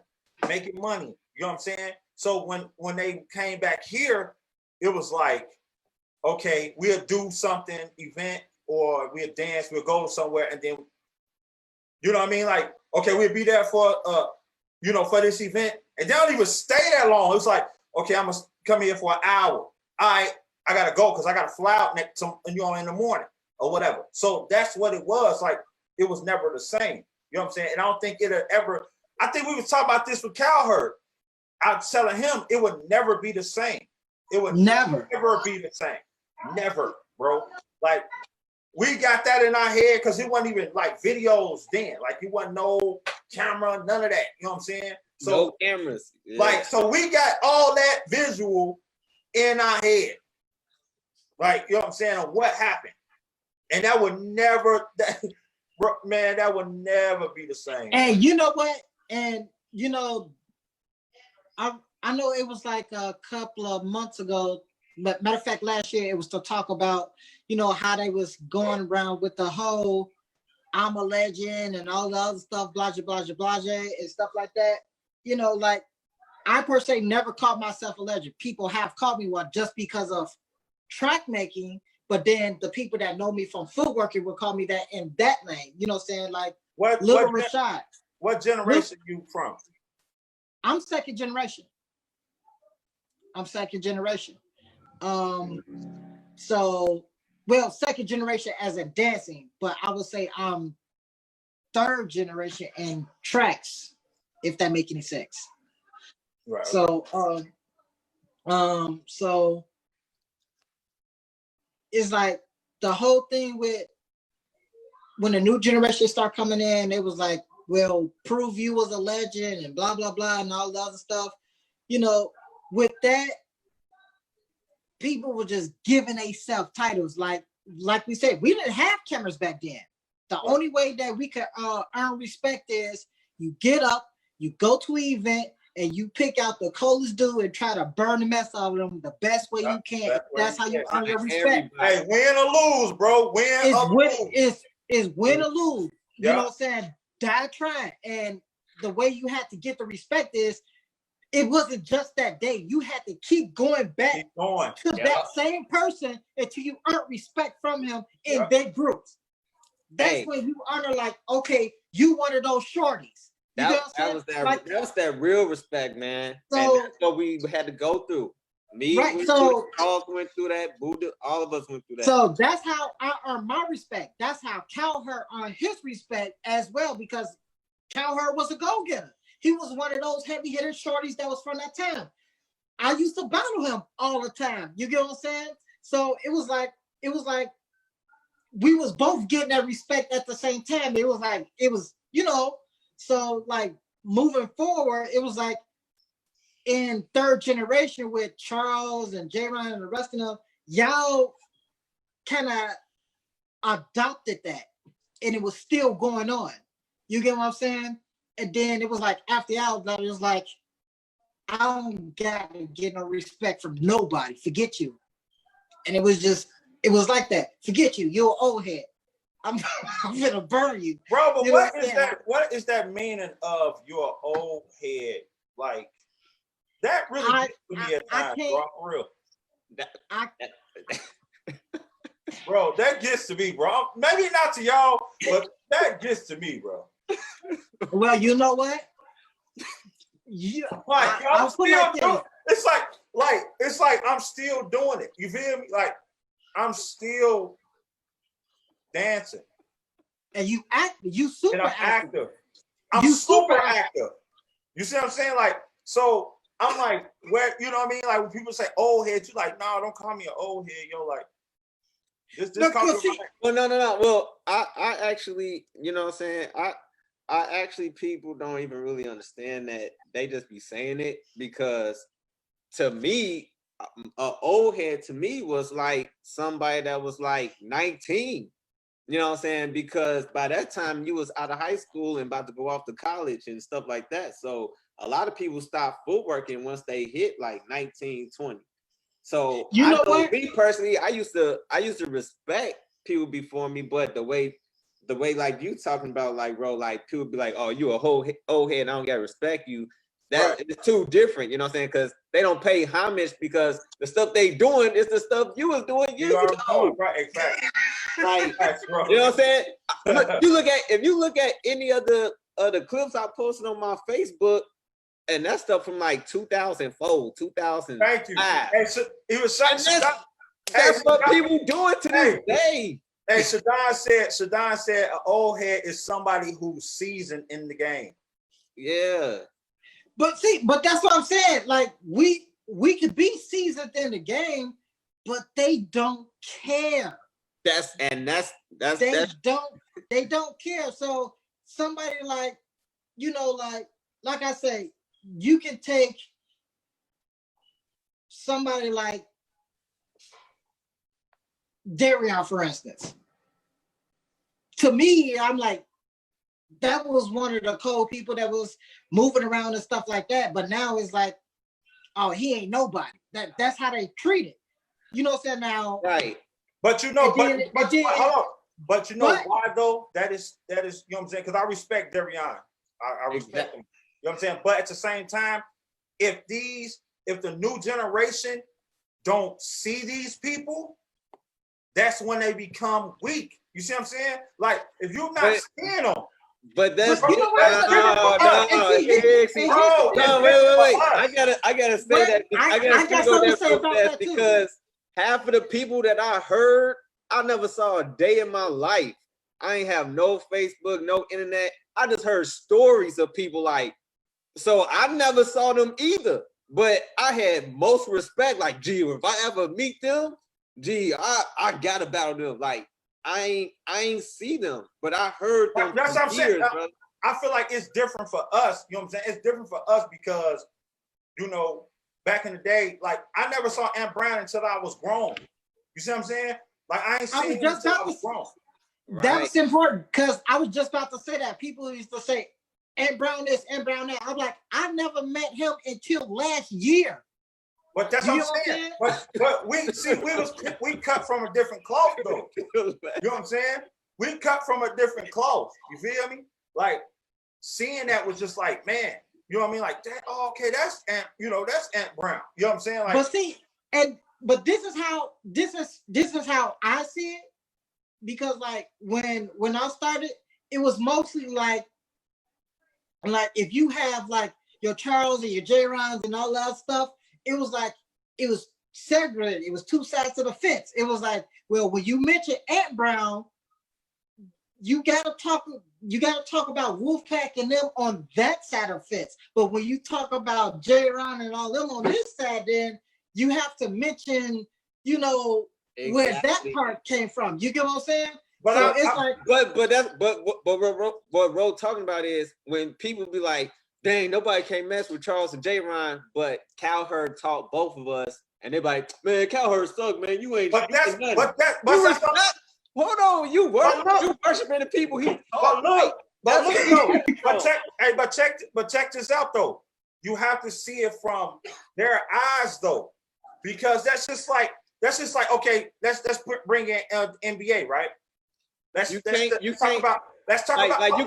making money. You know what I'm saying? So when they came back here, it was like, okay, we'll do something, event, or we'll dance, we'll go somewhere, and then, you know what I mean? Like, okay, we'll be there for for this event, and they don't even stay that long. It's like, okay, I'm gonna come here for an hour. All right, I gotta go because I gotta fly out in the morning or whatever. So that's what it was. Like, it was never the same. You know what I'm saying? And I don't think it'll ever. I think we was talking about this with Cowherd. I was telling him it would never be the same. It would never be the same. Never, bro. Like, we got that in our head because it wasn't even like videos then. Like, it wasn't no camera, none of that. You know what I'm saying? So, no cameras. Yeah. Like, so we got all that visual in our head. Like, you know what I'm saying? On what happened. And that would never, that would never be the same. And you know what? And you know, I know it was like a couple of months ago, but matter of fact, last year it was to talk about, you know, how they was going around with the whole I'm a legend and all the other stuff, blah, blah, blah, blah, and stuff like that. You know, like, I per se never called myself a legend. People have called me one just because of track making, but then the people that know me from footworking will call me that in that name. You know what I'm saying? Like, Little Rashad. What generation you from? I'm second generation. So, well, second generation as in dancing, but I would say I'm third generation in tracks, if that make any sense. Right. So, so it's like the whole thing with when the new generation start coming in, it was like, well, prove you was a legend and blah, blah, blah, and all the other stuff. You know, with that, people were just giving themselves titles. Like we said, we didn't have cameras back then. The only way that we could earn respect is you get up, you go to an event, and you pick out the coolest dude and try to burn the mess out of them the best way you can. That's how you earn your respect. Hey, win or lose, bro. Win or lose. It's win or lose. You know what I'm saying? Die trying. And the way you had to get the respect is, it wasn't just that day. You had to keep going back to that same person until you earned respect from him in their groups. That's when you honor, like, okay, you one of those shorties. That was that real respect, man. So, and that's what we had to go through. Charles went through that. Buddha, all of us went through that. So that's how I earned my respect. That's how Cowherd earned his respect as well, because Cowherd was a go-getter. He was one of those heavy-hitter shorties that was from that town. I used to battle him all the time. You get what I'm saying? So it was like we was both getting that respect at the same time. It was, you know, so like moving forward, it was like in third generation with Charles and J-Ron and the rest of them, y'all kind of adopted that, and it was still going on. You get what I'm saying? And then it was like after y'all, it was like, I don't gotta get no respect from nobody. Forget you. And it was like that. Forget you. You're an old head. I'm gonna burn you. Bro, but You what know is that? What is that meaning of your old head? Like that really gets to me at times, bro. For real. Bro, that gets to me, bro. Maybe not to y'all, but that gets to me, bro. Well, you know what? I'm still doing it. It's like I'm still doing it. You feel me? Like I'm still dancing. And you super and I'm active. I'm you super active. You see what I'm saying? Like, so I'm like, where, you know what I mean? Like when people say old head, you like, no, don't call me an old head. Yo, like, just call me. Well, no. Well, I actually, you know what I'm saying? I actually, people don't even really understand that. They just be saying it because to me, an old head to me was like somebody that was like 19. You know what I'm saying? Because by that time you was out of high school and about to go off to college and stuff like that. So a lot of people stop footworking once they hit like 19, 20. So you know what? Me personally, I used to respect people before me, but the way like you talking about, like, bro, like people be like, oh, you a whole old head, I don't gotta respect you. That right. It's too different, you know what I'm saying? Because they don't pay homage because the stuff they doing is the stuff you was doing years ago. Right, exactly. Like, you know what I'm saying? If you look at any of the clips I posted on my Facebook, and that stuff from like 2004, 2005. Thank you. Hey, so it was that's what people doing to this day. Hey, Shadon said an old head is somebody who's seasoned in the game. Yeah. But that's what I'm saying. Like we could be seasoned in the game, but they don't care. They don't care. So somebody like, you know, like I say, you can take somebody like Darion, for instance. To me, I'm like, that was one of the cold people that was moving around and stuff like that. But now it's like, oh, he ain't nobody. That's how they treat it. You know what I'm saying? Now, right. But you know, hold on. But you know why though? That is, you know what I'm saying? Because I respect Darion. I respect him. You know what I'm saying? But at the same time, if the new generation don't see these people, that's when they become weak. You see what I'm saying? Like if you're not seeing them. But that's wait. I gotta say that. I gotta go there because half of the people that I heard, I never saw a day in my life. I ain't have no Facebook, no internet. I just heard stories of people like, so I never saw them either. But I had most respect. Like, gee, if I ever meet them, gee, I gotta battle them. Like, I ain't see them, but I heard them. That's what I'm saying. I feel like it's different for us. You know what I'm saying? It's different for us because, you know, back in the day, like I never saw Ant Brown until I was grown. You see what I'm saying? Like I ain't seen him until I was grown. That was important because I was just about to say that. People used to say Ant Brown this, Ant Brown that. I'm like, I never met him until last year. But that's what I'm saying. But we cut from a different cloth though. You know what I'm saying? We cut from a different cloth. You feel me? Like seeing that was just like, man, you know what I mean? Like that, okay, that's Ant, you know, that's Ant Brown. You know what I'm saying? Like, but this is how I see it. Because like when I started, it was mostly like if you have like your Charles and your J-Rons and all that stuff, it was like it was segregated. It was two sides of the fence. It was like, well, when you mention Ant Brown, you gotta talk about Wolfpack and them on that side of the fence. But when you talk about J-Ron and all them on this side, then you have to mention, you know, where that part came from. You get what I'm saying? But what Ro talking about is when people be like, dang, nobody can't mess with Charles and J-Ron, but Cowherd taught both of us and they're like, man, Cowherd suck, man. You ain't. But that's nothing. Hold on, you worshiping the people he taught. But check this out though. You have to see it from their eyes though, because that's just like okay. Let's bring in NBA, right? Let's talk about.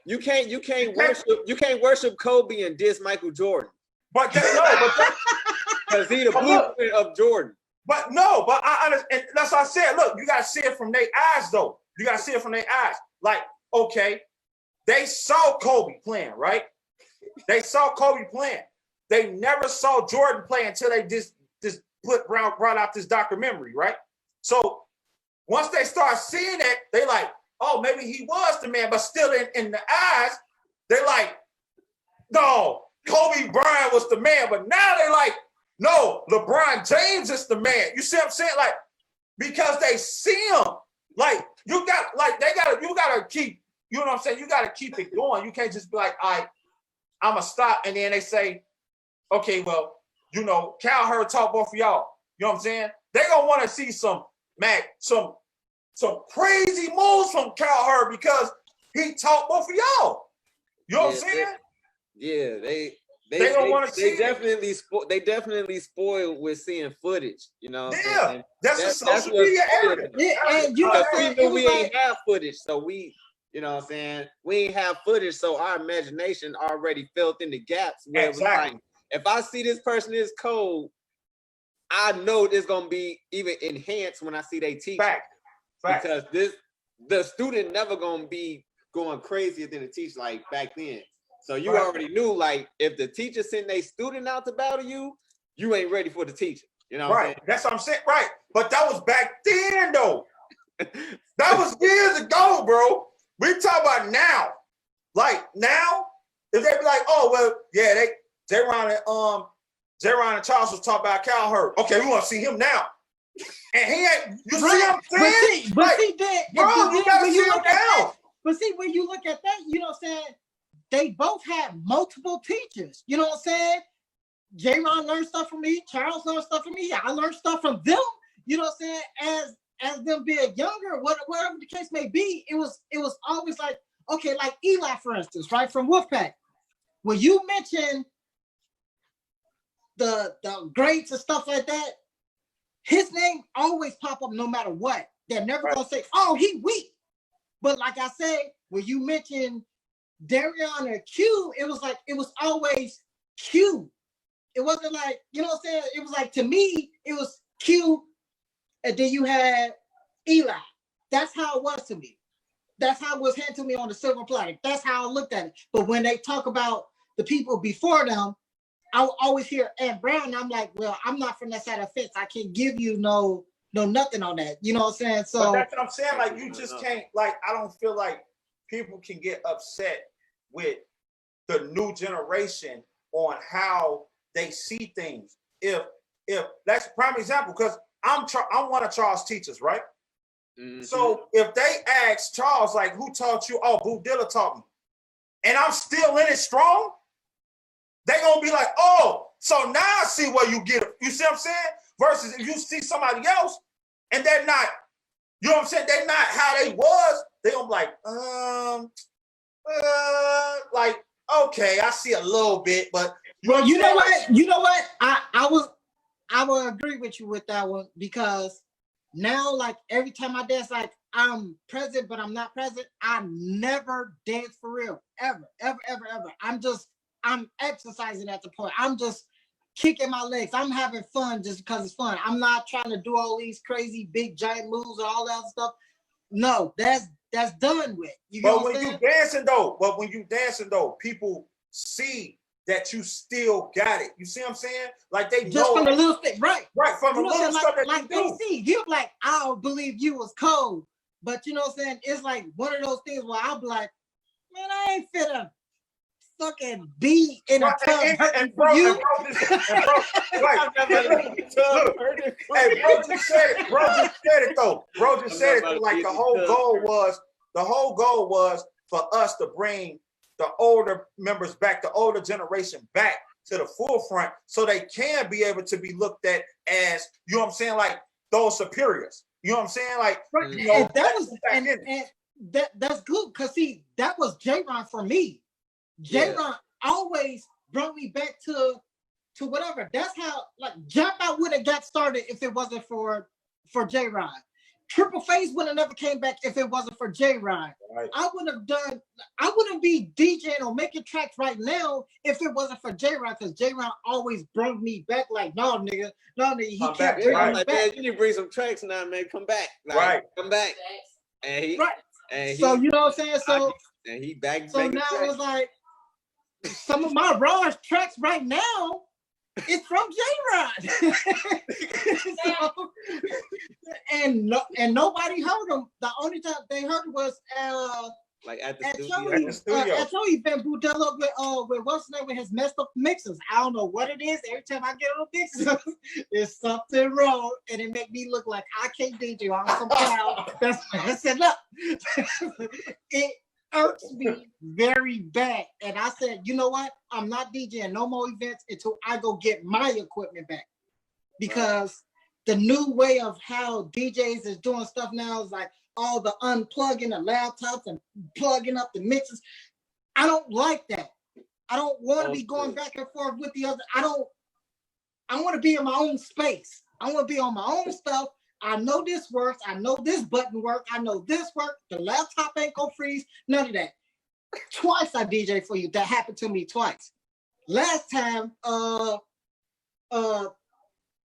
You can't worship Kobe and diss Michael Jordan. But because he the blueprint of Jordan. But I understand. That's what I said. Look, you gotta see it from their eyes, though. You gotta see it from their eyes. Like, okay, they saw Kobe playing, right? They saw Kobe playing. They never saw Jordan play until they just brought out this documentary, right? So once they start seeing it, they like, oh, maybe he was the man, but still in the eyes, they like, no, Kobe Bryant was the man. But now they like, no, LeBron James is the man. You see what I'm saying? Like, because they see him. Like, you gotta keep, you know what I'm saying? You gotta keep it going. You can't just be like, all right, I'ma stop. And then they say, okay, well, you know, Cowherd taught both of y'all. You know what I'm saying? They gonna want to see some crazy moves from Cowherd because he taught both of y'all. You know what I'm saying? They don't want to see. They definitely spoiled with seeing footage. You know. Yeah, that's a social media era. Yeah, and you know, we ain't have footage, so we. You know what I'm saying? We ain't have footage, so our imagination already filled in the gaps. Where exactly. Like, if I see this person is cold, I know it's gonna be even enhanced when I see they teach. Fact. Because the student never gonna be going crazier than the teacher like back then. So you already knew, like, if the teacher sent a student out to battle you, you ain't ready for the teacher. You know what I'm saying? That's what I'm saying. Right. But that was back then, though. That was years ago, bro. We talk about now. Like now, if they be like, oh well, yeah, J-Ron and Charles was talking about Cowherd. Okay, we want to see him now. And he ain't. You see what I'm saying? But see, you gotta see him now. But see, when you look at that, you know what I'm saying? They both had multiple teachers. You know what I'm saying? J-Ron learned stuff from me. Charles learned stuff from me. I learned stuff from them. You know what I'm saying? As them being younger, whatever the case may be, it was always like, okay, like Eli, for instance, right, from Wolfpack. When you mention the grades and stuff like that, his name always pop up no matter what. They're never gonna say, oh, he weak. But like I said, when you mention Darion or Q, it was always Q. It wasn't like, you know what I'm saying? It was like, to me, it was Q, and then you had Eli. That's how it was to me. That's how it was handed to me on the silver platter. That's how I looked at it. But when they talk about the people before them, I will always hear Ed Brown, and I'm like, well, I'm not from that side of the fence. I can't give you no nothing on that. You know what I'm saying? So but that's what I'm saying. Like, you just can't, like, I don't feel like people can get upset with the new generation on how they see things. If that's a prime example, because I'm one of Charles' teachers, right? Mm-hmm. So if they ask Charles, like, who taught you? Oh, Boo Dilla taught me. And I'm still in it strong, they gonna be like, oh, so now I see where you get it. You see what I'm saying? Versus if you see somebody else and they're not, you know what I'm saying? They're not how they was, they gonna be like, okay, I see a little bit, but well, you know what? I will agree with you with that one, because now, like, every time I dance, like, I'm present, but I'm not present. I never dance for real, ever. I'm exercising at the point. I'm just kicking my legs. I'm having fun just because it's fun. I'm not trying to do all these crazy big giant moves and all that stuff. No, that's done with. But when you dancing though, people see that you still got it. You see what I'm saying? Like, they just know from the little thing, right? Right, from the little stuff that like you do. They see you like, I don't believe you was cold, but you know what I'm saying? It's like one of those things where I'll be like, man, I ain't finna fucking be in a tub hurting for you. Bro just said it though. Bro just said it. Like, the whole goal was for us to bring the older members back, the older generation back to the forefront so they can be able to be looked at as, you know what I'm saying, like those superiors. You know what I'm saying? Like, you know, and that was and that's good because see, that was J-Ron for me. J-Ron always brought me back to whatever. That's how like Jap Out would have got started if it wasn't for J-Ron. Triple Phaze would have never came back if it wasn't for J-Ron. Right. I wouldn't be DJing or making tracks right now if it wasn't for J-Ron, because J-Ron always brought me back like, no, nigga, he Come kept back, bringing right. me Like, back. man, you need to bring some tracks now, man. Come back. Like, Right. come back. And he, Right. and So, he, you know what I'm saying? So, and he back. so now it was like, some of my rawest tracks right now is from J-Rod. So, and nobody heard him. The only time they heard was like at the at studio. your event, Budella with what's his name, with his messed up mixes. I don't know what it is. Every time I get on mixes, there's something wrong, and it make me look like I can't DJ on some cloud that's messing up. It irks me very bad, and I said, you know what? I'm not DJing no more events until I go get my equipment back, because the new way of how DJs is doing stuff now is like all the unplugging the laptops and plugging up the mixes. I don't like that. I don't want to be going back and forth with the other. I want to be in my own space. I want to be on my own stuff. I know this works. I know this button works. I know this works. The laptop ain't gonna freeze. None of that. Twice I DJ for you. That happened to me twice. Last time,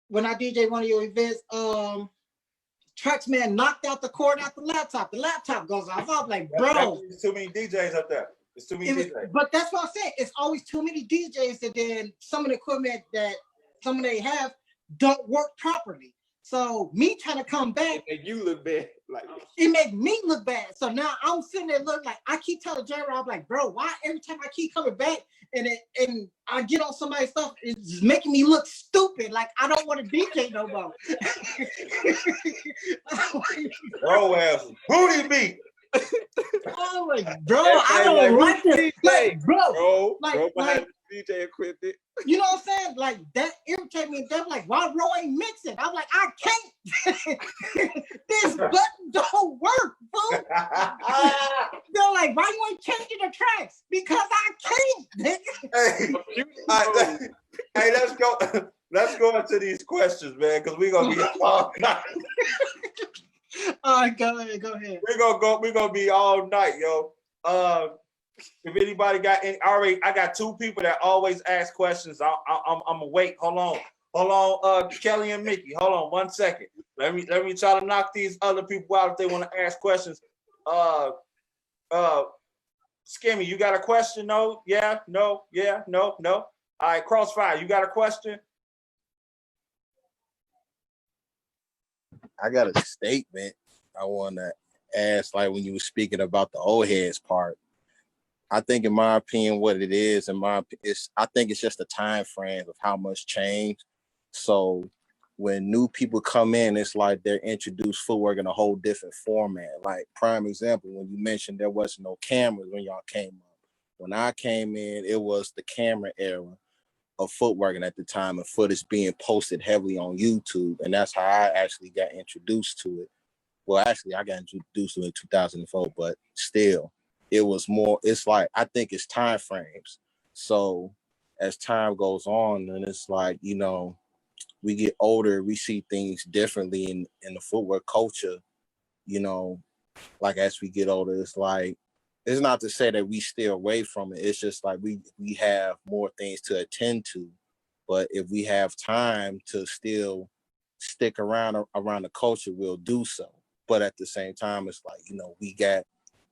when I DJ one of your events, Traxman knocked out the cord out the laptop. The laptop goes off. I was like, bro. There's too many DJs up there. It's too many DJs. But that's what I'm saying. It's always too many DJs that then some of the equipment that some of they have don't work properly. So me trying to come back, It make you look bad. Like it make me look bad. So now I'm sitting there looking like, I keep telling J-Rob, I'm like, bro, why every time I keep coming back and I get on somebody's stuff, it's just making me look stupid. Like I don't want to DJ no more. Bro ass booty beat. Oh my, bro, I don't like this. Like, bro, behind the DJ equipment. You know what I'm saying? Like that irritates me. They're like, why Ro ain't mixing? I'm like, I can't. This button don't work, fool. They're like, why you ain't changing the tracks? Because I can't. Hey, let's go. Let's go into these questions, man, because we're gonna be all night. All right, go ahead. We're gonna be all night, yo. If anybody got any, I got two people that always ask questions. I'm gonna wait. Hold on, Kelly and Mickey. Hold on 1 second. Let me try to knock these other people out if they want to ask questions. Skimmy, you got a question? No? Yeah? No? Yeah? No? No? All right, Crossfire, you got a question? I got a statement I want to ask, like when you were speaking about the old heads part. I think, in my opinion, what it is, I think it's just a time frame of how much change. So when new people come in, it's like they're introduced footwork in a whole different format. Like prime example, when you mentioned there wasn't no cameras when y'all came up. When I came in, it was the camera era of footworking at the time, and footage being posted heavily on YouTube. And that's how I actually got introduced to it. Well, actually, I got introduced to it in 2004, but still, it was more, it's like, I think it's time frames. So as time goes on, and it's like, you know, we get older, we see things differently in the footwork culture, you know, like as we get older, it's like, it's not to say that we stay away from it. It's just like we have more things to attend to. But if we have time to still stick around the culture, we'll do so. But at the same time, it's like, you know, we got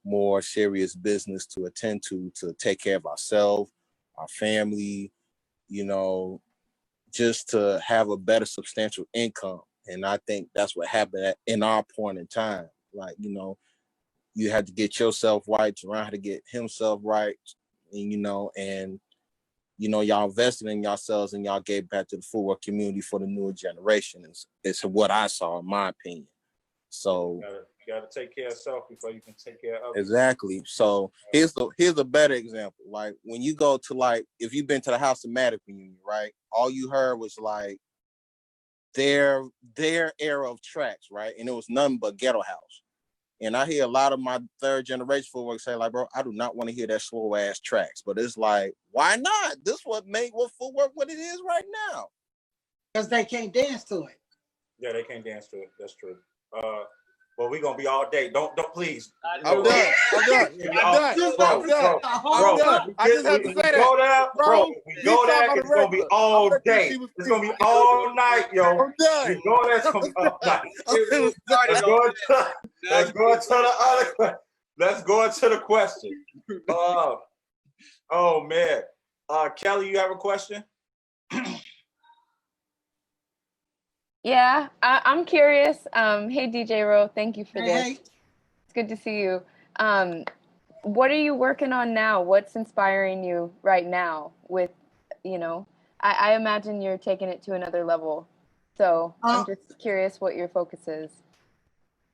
more serious business to attend to take care of ourselves, our family, you know, just to have a better substantial income. And I think that's what happened in our point in time. Like, you know, you had to get yourself right, Jerron had to get himself right, and y'all invested in yourselves and y'all gave back to the footwork community for the newer generation. It's what I saw, in my opinion. So You gotta take care of self before you can take care of others. Exactly. So here's a better example. Like when you go to like, if you've been to the House of Matic reunion, right? All you heard was like their era of tracks, right? And it was nothing but ghetto house. And I hear a lot of my third generation footwork say, like, bro, I do not want to hear that slow ass tracks. But it's like, why not? This what made what footwork what it is right now. Because they can't dance to it. Yeah, they can't dance to it. That's true. Well, we gonna be all day. Don't please. I'm done. I'm done. I just have to say Go that, there, bro. We go there. It's gonna be all day. It's gonna be all night, yo. I'm done. We go there. It's gonna be all night. Let's go into the other. Let's go into the question. Oh man, Kelly, you have a question? Yeah, I'm curious. Hey, DJ Ro, thank you for this. Hey. It's good to see you. What are you working on now? What's inspiring you right now with, I imagine you're taking it to another level. So I'm just curious what your focus is.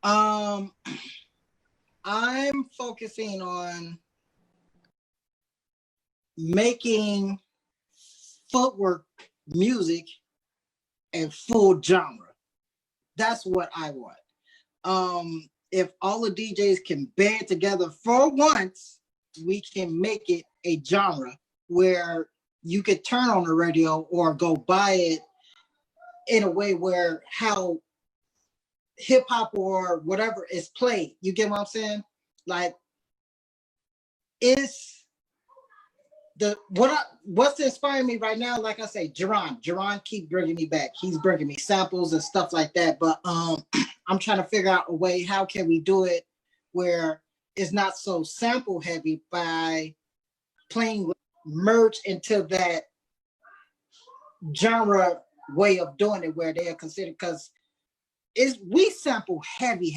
I'm focusing on making footwork music and full genre. That's what I want. If all the DJs can band together for once, we can make it a genre where you could turn on the radio or go buy it in a way where how hip hop or whatever is played. You get what I'm saying? Like, what's inspiring me right now? Like I say, Jerron keep bringing me back. He's bringing me samples and stuff like that. But I'm trying to figure out a way. How can we do it where it's not so sample heavy by playing merge into that genre way of doing it where they're considered, because we sample heavy.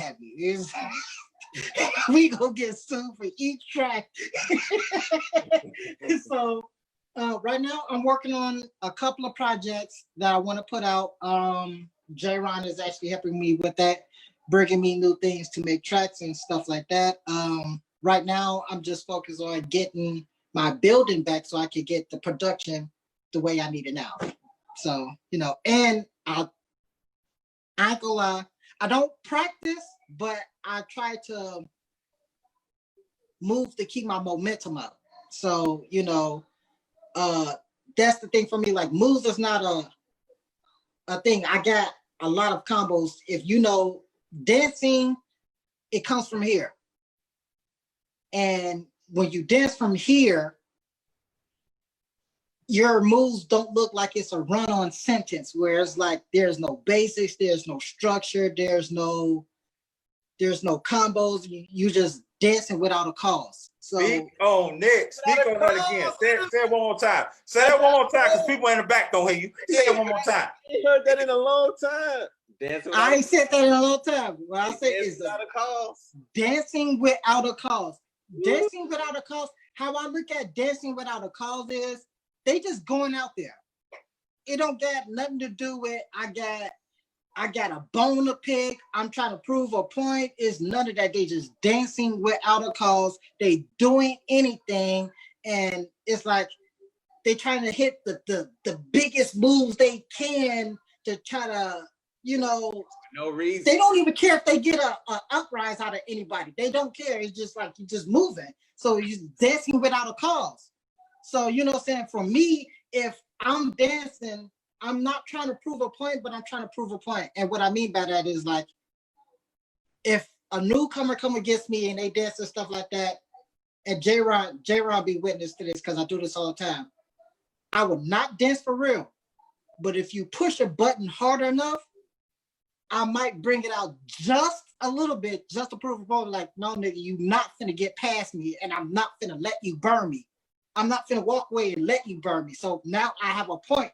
We gonna get sued for each track. So right now I'm working on a couple of projects that I want to put out. J-Ron is actually helping me with that, bringing me new things to make tracks and stuff like that. Right now I'm just focused on getting my building back so I can get the production the way I need it now. So, and I ain't gonna lie, I don't practice, but I try to move to keep my momentum up. So, that's the thing for me. Like, moves is not a thing. I got a lot of combos. If dancing, it comes from here. And when you dance from here, your moves don't look like it's a run-on sentence where it's like there's no basics, there's no structure, there's no combos. You just dancing without a cause. So Nick, speak on that again. Say it one more time. Say that one more time because people in the back don't hear you. Say it one more time. You heard that in a long time. I ain't said that in a long time. What I say is without a cause. Dancing without a cause. Dancing without a cause. How I look at dancing without a cause is they just going out there. It don't got nothing to do with I got a bone to pick. I'm trying to prove a point. It's none of that. They just dancing without a cause. They doing anything. And it's like they trying to hit the biggest moves they can to try to, no reason. They don't even care if they get a uprise out of anybody. They don't care. It's just like you're just moving. So you're dancing without a cause. So, what I'm saying? For me, if I'm dancing, I'm not trying to prove a point, but I'm trying to prove a point. And what I mean by that is like, if a newcomer come against me and they dance and stuff like that, and J-Ron be witness to this because I do this all the time, I would not dance for real. But if you push a button hard enough, I might bring it out just a little bit, just to prove a point. Like, no, nigga, you not finna get past me, and I'm not finna let you burn me. I'm not finna walk away and let you burn me. So now I have a point.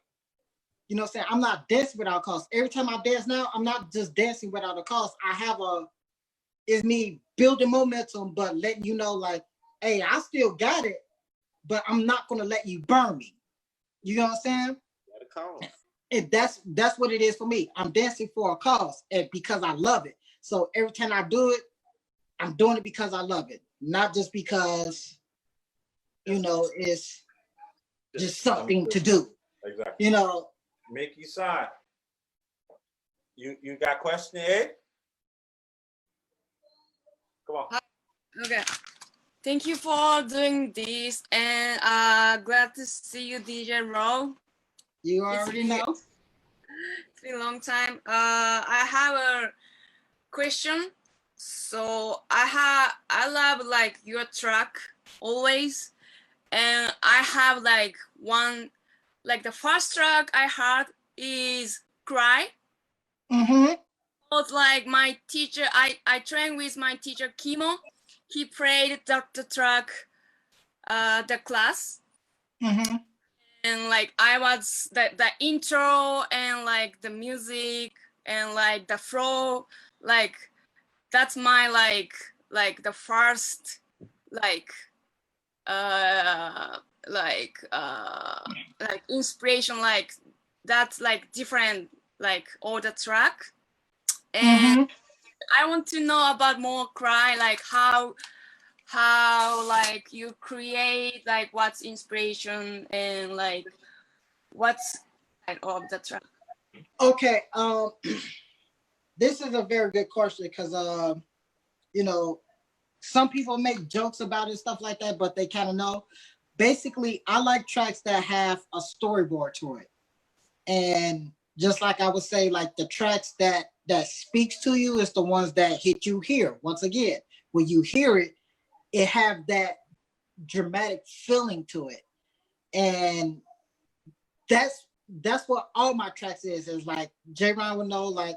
You know what I'm saying? I'm not dancing without a cause. Every time I dance now, I'm not just dancing without a cause. It's me building momentum, but letting you know, like, hey, I still got it, but I'm not gonna let you burn me. You know what I'm saying? Got a cause. And that's what it is for me. I'm dancing for a cause and because I love it. So every time I do it, I'm doing it because I love it, not just because, it's just something to do. Exactly. Mickey Sign. You got question, Ed? Come on. Okay. Thank you for doing this, and glad to see you, DJ Ro. You already know. It's been a long time. I have a question. So I love like your track always, and I have like one, like the first track I heard is Cry. Mm-hmm. But like my teacher, I trained with my teacher Kimo. He played the track, the class. Mm-hmm. And like I was the intro and like the music and like the flow, like that's my like the first like inspiration, like that's like different like all the track. And Mm-hmm. I want to know about more Cry, like how like you create, like what's inspiration and like what's of the track. Okay. This is a very good question because some people make jokes about it and stuff like that, but they kind of know. Basically, I like tracks that have a storyboard to it. And just like I would say, like the tracks that speaks to you is the ones that hit you here. Once again, when you hear it, it have that dramatic feeling to it. And that's what all my tracks is like J. Ron would know, like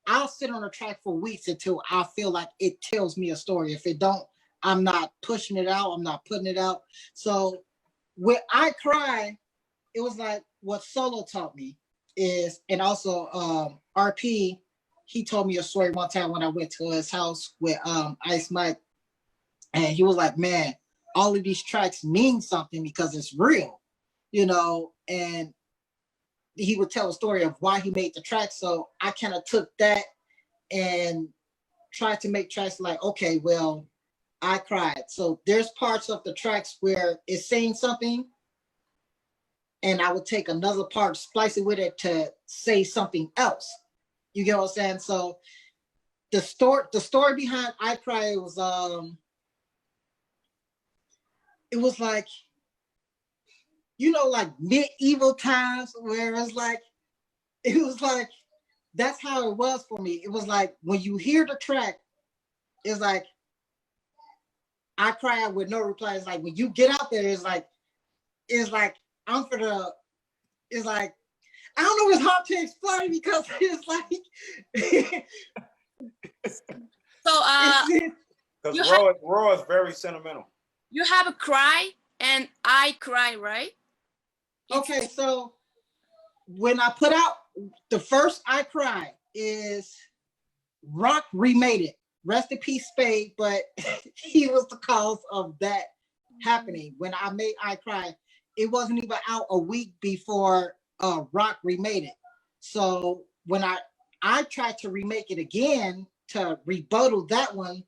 I'll sit on a track for weeks until I feel like it tells me a story. If it don't, I'm not pushing it out. I'm not putting it out. So when I Cry, it was like what Solo taught me is, and also RP, he told me a story one time when I went to his house with Ice Mike, and he was like, man, all of these tracks mean something because it's real, and he would tell a story of why he made the track. So I kind of took that and tried to make tracks like, okay, well, I cried. So there's parts of the tracks where it's saying something, and I would take another part, splice it with it to say something else. You get what I'm saying? So the story behind I Cry was it was like, like medieval times where it was like that's how it was for me. It was like when you hear the track, it's like I cry with no reply. It's like when you get out there, it's like I'm for the. It's like I don't know. It's hard to explain because it's like. So because Raw is very sentimental. You have a Cry and I Cry, right? Okay, so when I put out the first I Cry is Rock remade it. Rest in peace, Spade, but he was the cause of that happening. When I made I Cry, it wasn't even out a week before Rock remade it. So when I tried to remake it again to rebuttal that one,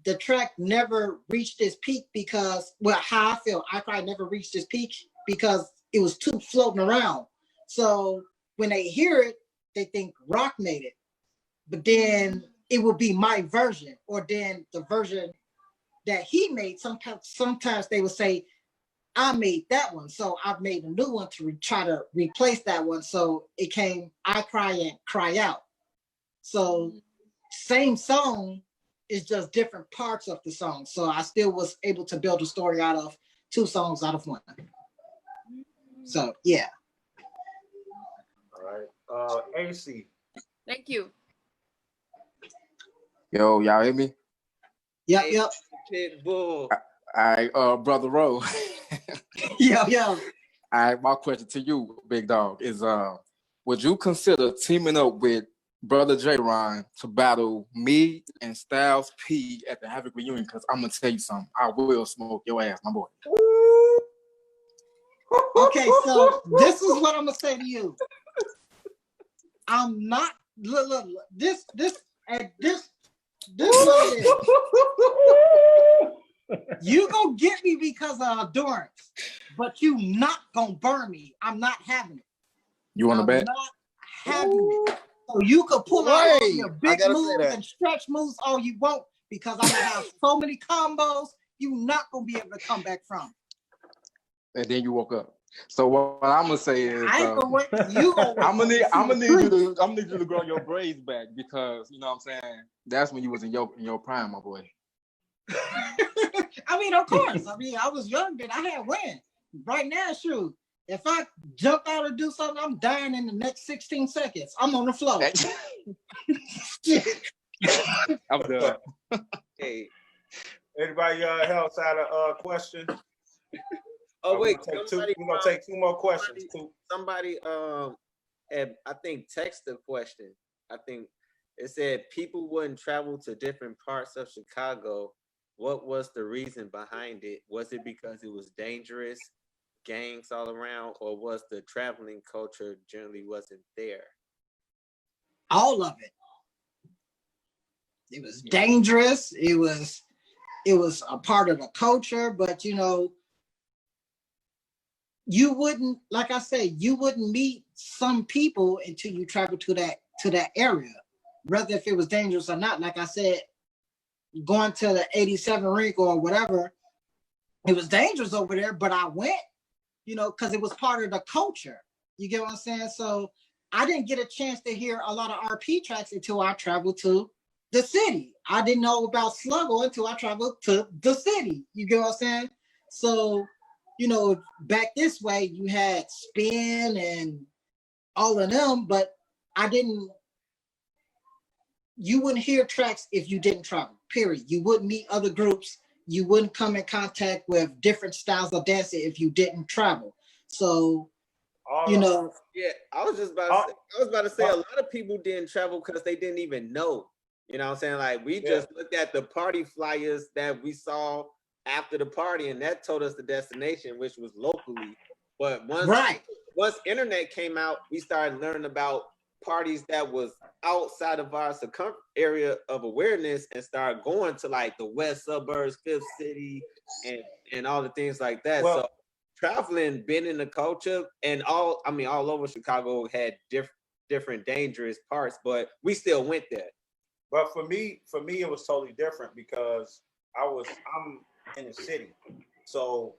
the track never reached its peak because, well, how I feel, I Cry never reached its peak because it was too floating around. So when they hear it, they think Rock made it. But then it will be my version, or then the version that he made. Sometimes they would say, I made that one. So I've made a new one to try to replace that one. So it came I Cry and Cry Out. So same song, is just different parts of the song. So I still was able to build a story out of two songs out of one. So yeah. All right. AC. Thank you. Yo, y'all hear me? Yep. Pitbull. All right, Brother Ro. Yeah. All right, my question to you, big dog, is would you consider teaming up with Brother J. Ron to battle me and Styles P at the Havoc reunion? Because I'm gonna tell you something. I will smoke your ass, my boy. Okay, so this is what I'm gonna say to you. I'm not look this at this This is what it is. You gonna get me because of endurance, but you not gonna burn me. I'm not having it. You want to bet? Not having it. So you could pull out all your big moves and stretch moves all you want because I'm gonna have so many combos you not gonna be able to come back from. And then you woke up. So what I'm gonna say is, I ain't gonna wait. You gonna I'm gonna need you to grow your braids back because you know what I'm saying. That's when you was in your prime, my boy. I mean, of course. I mean, I was young then. I had win. Right now, shoot. If I jump out and do something, I'm dying in the next 16 seconds. I'm on the floor. I'm done. Hey. Anybody else had a question? Oh wait, we're gonna take two more questions. Somebody had, I think, texted a question. I think it said people wouldn't travel to different parts of Chicago. What was the reason behind it? Was it because it was dangerous, gangs all around, or was the traveling culture generally wasn't there? All of it. It was dangerous. It was a part of the culture, but you know, you wouldn't, like I said, you wouldn't meet some people until you travel to that area, whether if it was dangerous or not. Like I said, going to the 87 rink or whatever, it was dangerous over there, but I went, you know, because it was part of the culture. You get what I'm saying? So I didn't get a chance to hear a lot of RP tracks until I traveled to the city. I didn't know about Sluggo until I traveled to the city. You get what I'm saying? So, you know, back this way, you had Spin and all of them, but you wouldn't hear tracks if you didn't travel, period. You wouldn't meet other groups. You wouldn't come in contact with different styles of dancing if you didn't travel. So, you know. Yeah, I was about to say a lot of people didn't travel because they didn't even know. You know what I'm saying? Like, we just looked at the party flyers that we saw after the party, and that told us the destination, which was locally. But once internet came out, we started learning about parties that was outside of our area of awareness and started going to like the west suburbs, Fifth City, and all the things like that. Well, so traveling, been in the culture, and all over Chicago had different dangerous parts, but we still went there. But for me, it was totally different because I'm in the city, so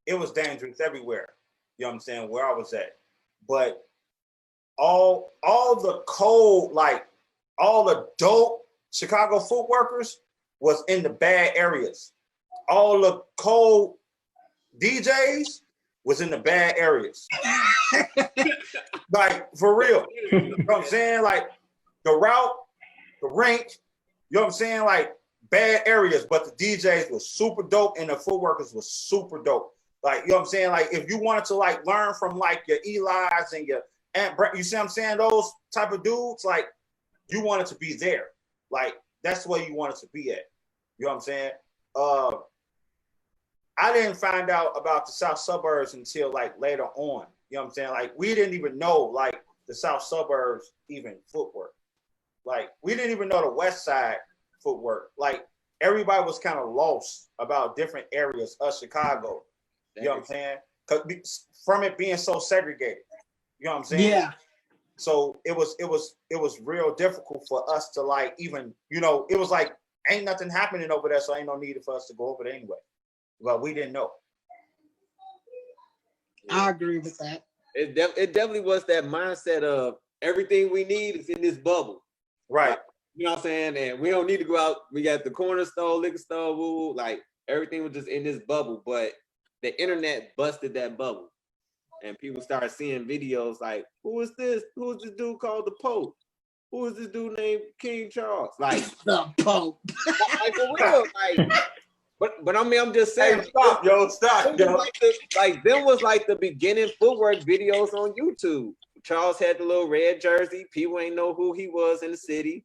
it was dangerous everywhere. You know what I'm saying? Where I was at, but all the cold, like all the dope Chicago foot workers was in the bad areas. All the cold DJs was in the bad areas. Like, for real. You know what I'm saying? Like, the route, the rink, you know what I'm saying? Like, bad areas, but the DJs was super dope and the foot workers was super dope. Like, you know what I'm saying? Like, if you wanted to, like, learn from, like, your Eli's and your Aunt Brett, you see what I'm saying? Those type of dudes, like, you wanted to be there. Like, that's where you wanted to be at. You know what I'm saying? I didn't find out about the South Suburbs until, like, later on. You know what I'm saying? Like, we didn't even know, like, the South Suburbs even footwork. Like, we didn't even know the West Side footwork. Like, everybody was kind of lost about different areas of Chicago. You know what I'm saying? 'Cause from it being so segregated. You know what I'm saying? Yeah. So it was real difficult for us to, like, even, you know, it was like, ain't nothing happening over there, so ain't no need for us to go over there anyway. But we didn't know. I agree with that. It definitely was that mindset of everything we need is in this bubble. Right. Like, you know what I'm saying? And we don't need to go out. We got the corner store, liquor store, woo, like everything was just in this bubble. But the internet busted that bubble. And people started seeing videos like, who is this? Who is this dude called the Pope? Who is this dude named King Charles? Like the Pope. Like, for real, like, but I mean, I'm just saying. Hey, stop, yo. Like, them was like the beginning footwork videos on YouTube. Charles had the little red jersey. People ain't know who he was in the city.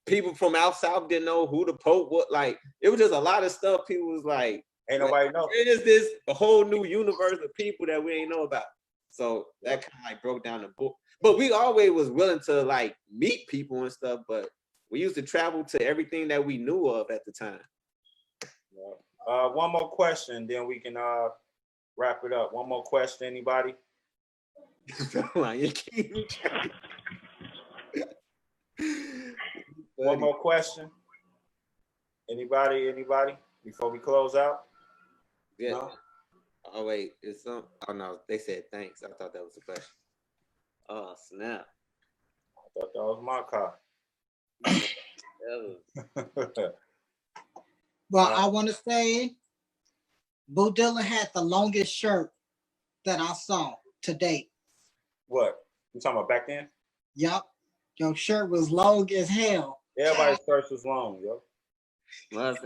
People from out south didn't know who the Pope was. Like, it was just a lot of stuff. People was like, ain't nobody know. It is this a whole new universe of people that we ain't know about. So that kind of like broke down the book. But we always was willing to like meet people and stuff, but we used to travel to everything that we knew of at the time. One more question, then we can wrap it up. One more question, anybody? One more question. Anybody? Before we close out? Yeah. No? Oh wait, it's some. Oh no, they said thanks. I thought that was a question. Oh snap! I thought that was my car. Well, I want to say, Boo Dilla had the longest shirt that I saw to date. What? You talking about back then? Yup. Your shirt was long as hell. Everybody's shirt was long, yo.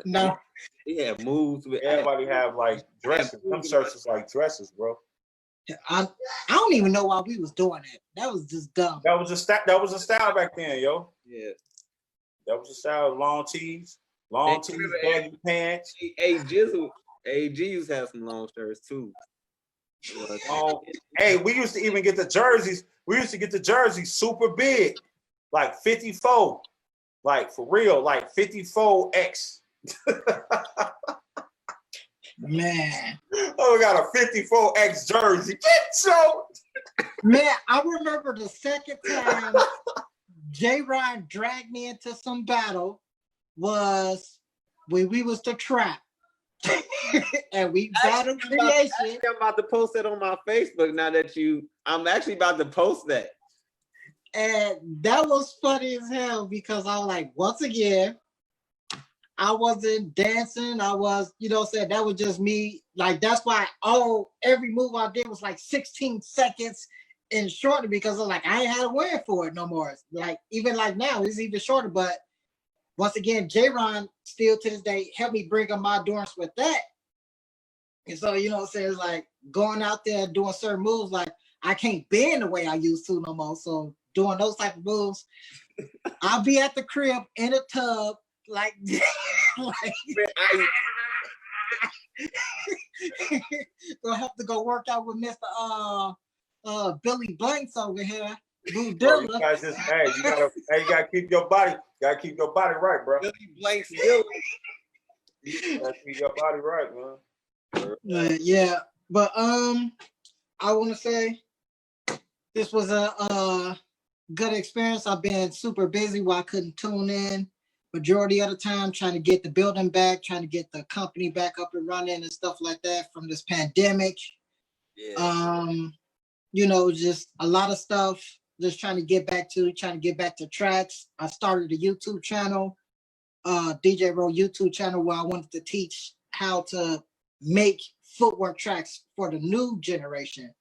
No. Yeah, moves with everybody have like dresses. Some shirts is like dresses, bro. I don't even know why we was doing it. That was just dumb. That was a style back then, yo. Yeah. That was a style. Long tees, baggy pants. Hey, Jizzle, AG used to have some long shirts too. Hey, we used to even get the jerseys. We used to get the jerseys super big, like 54, like for real, like 54X. Man. Oh, we got a 54X jersey. So, man, I remember the second time J. Ryan dragged me into some battle was when we was the trap. And we battled creation. I'm about to post that on my Facebook now that I'm actually about to post that. And that was funny as hell because I was like, once again, I wasn't dancing. I was, saying that was just me. Like, that's why every move I did was like 16 seconds and shorter because I was like, I ain't had to wear for it no more. Like, even like now, it's even shorter. But once again, J-Ron still to this day helped me bring up my endurance with that. And so, it's like going out there doing certain moves, like I can't bend the way I used to no more. So doing those type of moves, I'll be at the crib in a tub, like gonna have to go work out with Mr. Billy Blanks over here. Boo Dilla. You gotta keep your body. Gotta keep your body right, bro. Billy Blanks Dilla. You gotta keep your body right, man. Yeah, but I want to say this was a good experience. I've been super busy while I couldn't tune in. Majority of the time, trying to get the building back, trying to get the company back up and running and stuff like that from this pandemic. Yeah. Just a lot of stuff. Just trying to get back to tracks. I started a YouTube channel, DJ Row YouTube channel, where I wanted to teach how to make footwork tracks for the new generation.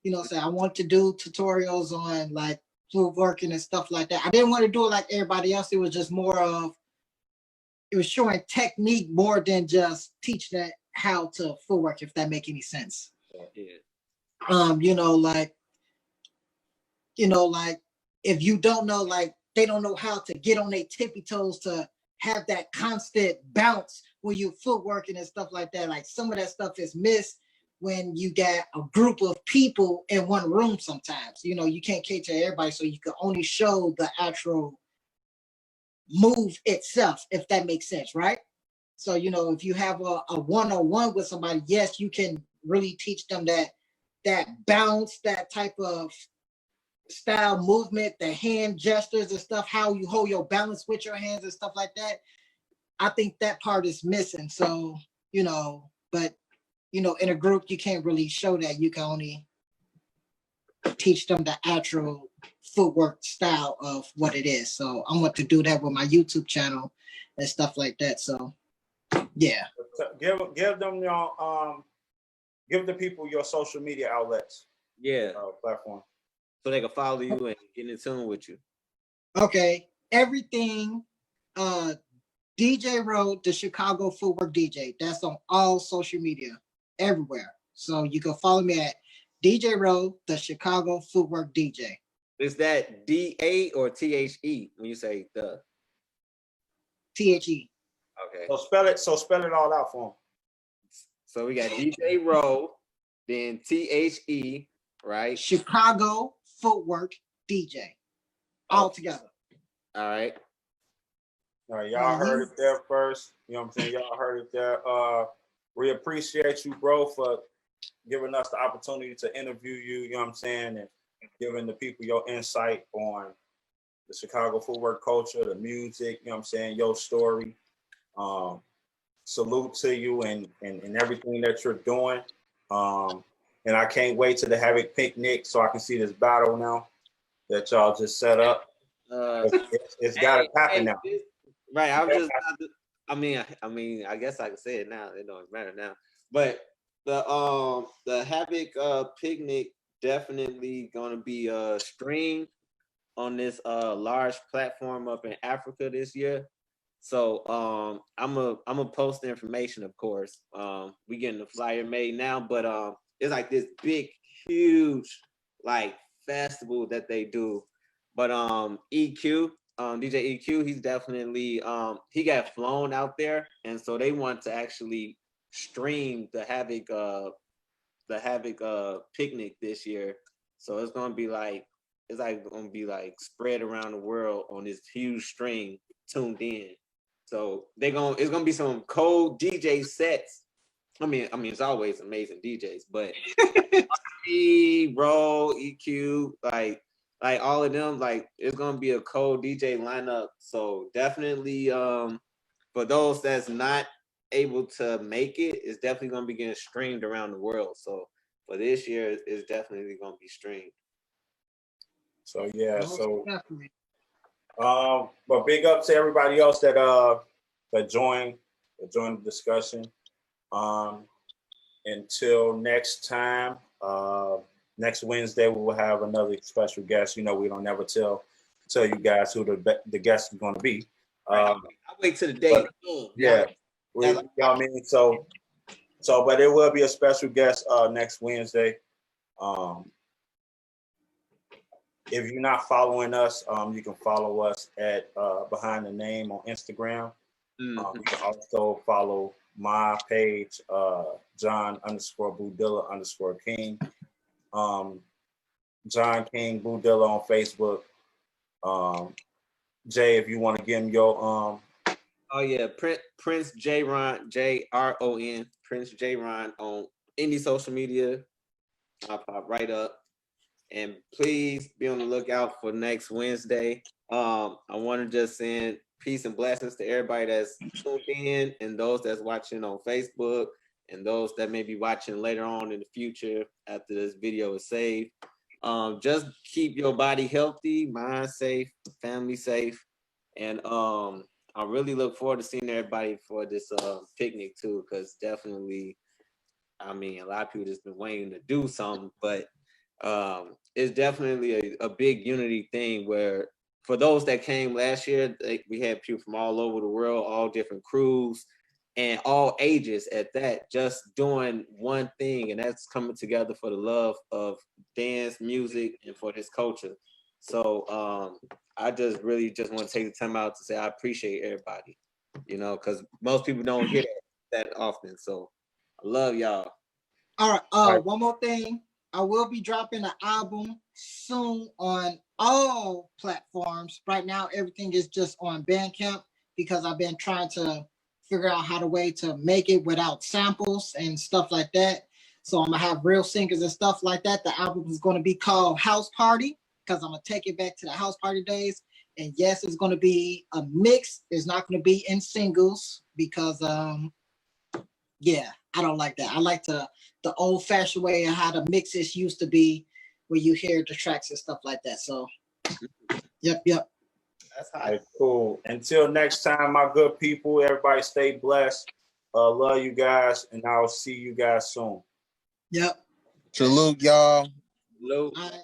I want to do tutorials on like footworking and stuff like that. I didn't want to do it like everybody else. It was just it was showing technique more than just teaching that how to footwork, if that make any sense. Yeah. Like if you don't know, like they don't know how to get on their tippy toes to have that constant bounce when you footworking and stuff like that. Like some of that stuff is missed when you got a group of people in one room sometimes. You can't cater to everybody, so you can only show the actual move itself, if that makes sense, right? So, if you have a one-on-one with somebody, yes, you can really teach them that bounce, that type of style movement, the hand gestures and stuff, how you hold your balance with your hands and stuff like that. I think that part is missing. So, but, in a group, you can't really show that. You can only teach them the actual footwork style of what it is. So I want to do that with my YouTube channel and stuff like that. So, yeah. Give them your give the people your social media outlets. Yeah. Platform. So they can follow you and get in tune with you. Okay. Everything, DJ Road, the Chicago Footwork DJ. That's on all social media, everywhere. So you can follow me at DJ Road, the Chicago Footwork DJ. Is that DA or THE when you say the? THE. Okay. So spell it all out for them. So we got DJ Row, then THE, right? Chicago Footwork DJ. All together. All right. All right, y'all heard it there first. You know what I'm saying? Y'all heard it there. We appreciate you, bro, for giving us the opportunity to interview you, you know what I'm saying, and giving the people your insight on the Chicago footwork culture, the music, you know what I'm saying, your story. Salute to you and everything that you're doing. And I can't wait to the Havoc picnic so I can see this battle now that y'all just set up. It's got to happen now. Right. I'm just. I mean, I guess I can say it now. It don't matter now. But the Havoc picnic definitely gonna be streamed on this large platform up in Africa this year. So I'm gonna post the information, of course. We getting the flyer made now, but it's like this big, huge like festival that they do. But EQ, DJ EQ, he's definitely he got flown out there, and so they want to actually stream the Havoc picnic this year. So it's gonna be like spread around the world on this huge stream tuned in. So it's gonna be some cold DJ sets. I mean it's always amazing DJs, but me, Roll, EQ, like all of them, like it's gonna be a cold DJ lineup. So definitely for those that's not able to make it, it's definitely gonna be getting streamed around the world. So for this year, it's definitely gonna be streamed. So yeah, but big up to everybody else that joined the discussion. Until next time, next Wednesday we will have another special guest. You know, we don't never tell you guys who the guest is going to be. I'll wait till the day. Yeah, you know what I mean. So, but there will be a special guest next Wednesday. If you're not following us, you can follow us at Behind the Name on Instagram. You can also follow my page, John_Budilla_King. John King Budilla on Facebook. Jay, if you want to give him your Oh yeah, Prince J Ron, JRON, Prince J Ron on any social media. I'll pop right up. And please be on the lookout for next Wednesday. I want to just send peace and blessings to everybody that's tuned in and those that's watching on Facebook and those that may be watching later on in the future after this video is saved. Just keep your body healthy, mind safe, family safe. And I really look forward to seeing everybody for this picnic too, because definitely, I mean, a lot of people just been waiting to do something, but it's definitely a big unity thing where for those that came last year, we had people from all over the world, all different crews and all ages at that, just doing one thing, and that's coming together for the love of dance, music, and for this culture. So I just really just want to take the time out to say I appreciate everybody, you know, because most people don't hear that often. So I love y'all. All right. One more thing. I will be dropping an album soon on all platforms. Right now, everything is just on Bandcamp because I've been trying to figure out how to way to make it without samples and stuff like that. So I'm gonna have real singers and stuff like that. The album is going to be called House Party because I'm gonna take it back to the house party days. And yes, it's going to be a mix. It's not going to be in singles because yeah, I don't like that. I like the old-fashioned way of how the mixes used to be, where you hear the tracks and stuff like that. So, yep. That's all right, cool. Until next time, my good people, everybody stay blessed. Love you guys, and I'll see you guys soon. Yep. Salute, y'all. Salute. All right.